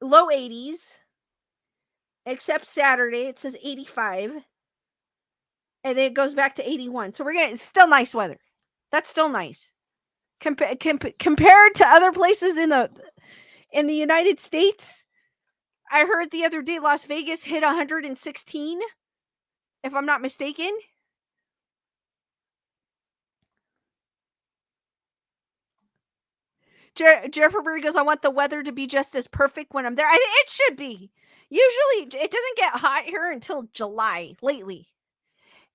low 80s, except Saturday. It says 85. And then it goes back to 81. So it's still nice weather. That's still nice. Compared to other places in the United States, I heard the other day Las Vegas hit 116, if I'm not mistaken. Jeffrey goes, I want the weather to be just as perfect when I'm there. It should be. Usually, it doesn't get hot here until July lately.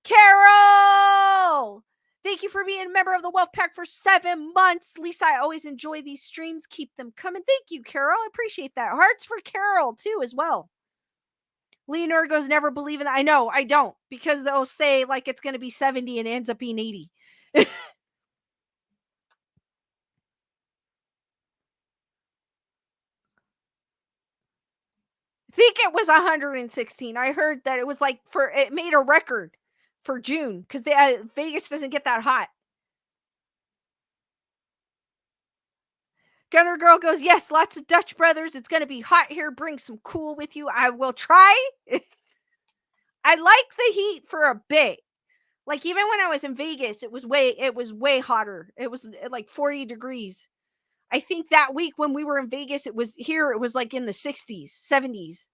Carol! Thank you for being a member of the Wealth Pack for 7 months. Lisa, I always enjoy these streams. Keep them coming. Thank you, Carol. I appreciate that. Hearts for Carol, too, as well. Leonora goes, never believe in that. I know, I don't. Because they'll say, like, it's going to be 70 and it ends up being 80. I think it was 116. I heard that it was like it made a record for June because Vegas doesn't get that hot. Gunner Girl goes, yes, lots of Dutch Brothers. It's going to be hot here. Bring some cool with you. I will try. I like the heat for a bit. Like even when I was in Vegas, it was way hotter. It was like 40 degrees. I think that week when we were in Vegas, it was like in the 60s, 70s.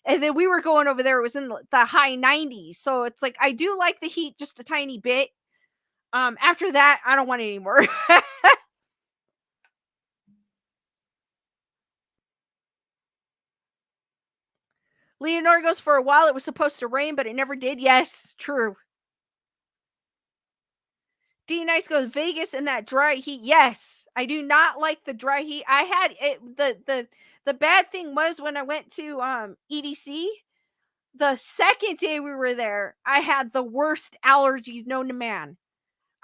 And then we were going over there, it was in the high 90s. So it's like, I do like the heat just a tiny bit. After that, I don't want it anymore. Leonardo goes, for a while, it was supposed to rain, but it never did. Yes, true. D Nice goes, Vegas and that dry heat. Yes, I do not like the dry heat. I had it. The bad thing was when I went to EDC, the second day we were there, I had the worst allergies known to man.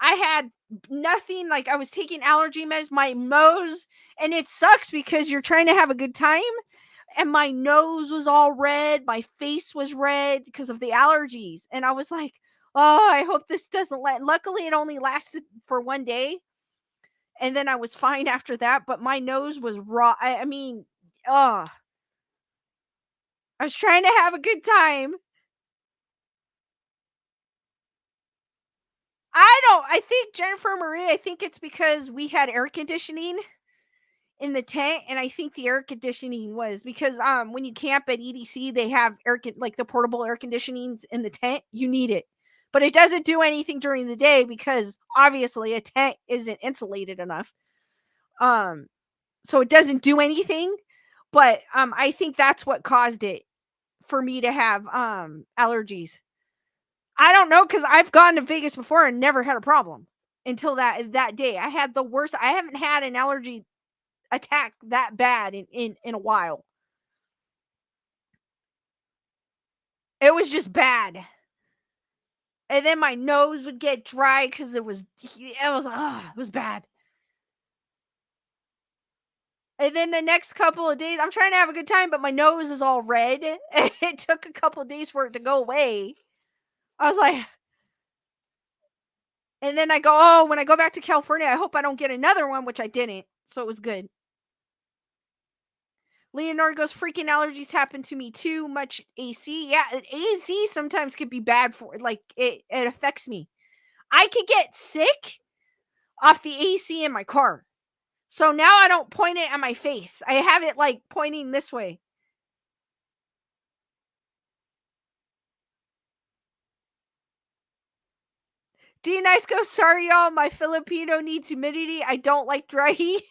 I had nothing, like I was taking allergy meds, my nose, and it sucks because you're trying to have a good time. And my nose was all red. My face was red because of the allergies. And I was like, oh, I hope this doesn't luckily it only lasted for 1 day. And then I was fine after that. But my nose was raw. I mean, I was trying to have a good time. I think Jennifer Marie, I think it's because we had air conditioning in the tent, and I think the air conditioning was because when you camp at EDC, they have like the portable air conditionings in the tent. You need it, but it doesn't do anything during the day because obviously a tent isn't insulated enough. So it doesn't do anything. But I think that's what caused it for me to have allergies. I don't know because I've gone to Vegas before and never had a problem until that day. I had the worst. I haven't had an allergy attack that bad in a while. It was just bad. And then my nose would get dry because it was bad. And then the next couple of days, I'm trying to have a good time, but my nose is all red. And it took a couple of days for it to go away. I was like, and then I go, oh, when I go back to California, I hope I don't get another one, which I didn't. So it was good. Leonardo goes, freaking allergies happen to me too much AC. Yeah, AC sometimes could be bad for like it affects me. I could get sick off the AC in my car. So now I don't point it at my face. I have it like pointing this way. D Nice goes, sorry y'all, my Filipino needs humidity. I don't like dry heat.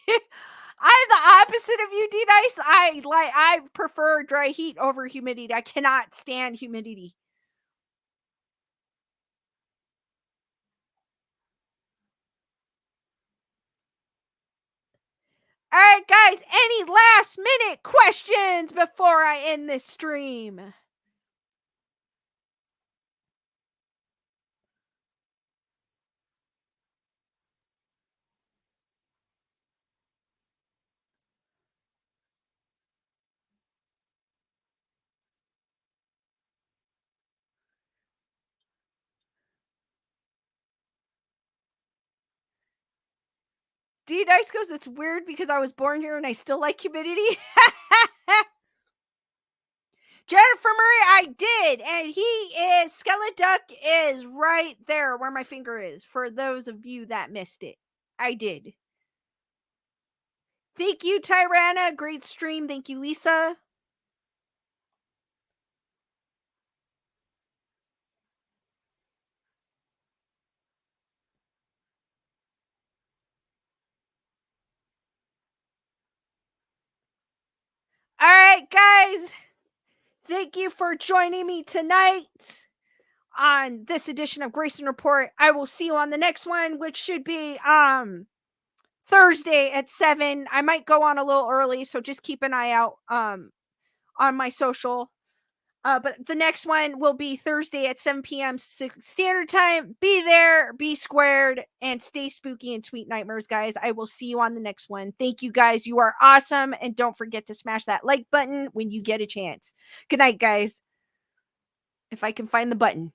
I'm the opposite of you, D Nice. I prefer dry heat over humidity. I cannot stand humidity. All right, guys, any last minute questions before I end this stream? D Nice goes, it's weird because I was born here and I still like humidity. Jennifer Murray, I did, and he is Skeleduck is right there where my finger is. For those of you that missed it, I did. Thank you, Tyrana. Great stream. Thank you, Lisa. All right, guys. Thank you for joining me tonight on this edition of Grayson Report. I will see you on the next one, which should be Thursday at 7. I might go on a little early, so just keep an eye out on my social. But the next one will be Thursday at 7 p.m. Standard Time. Be there, be squared, and stay spooky and sweet nightmares, guys. I will see you on the next one. Thank you, guys. You are awesome. And don't forget to smash that like button when you get a chance. Good night, guys. If I can find the button.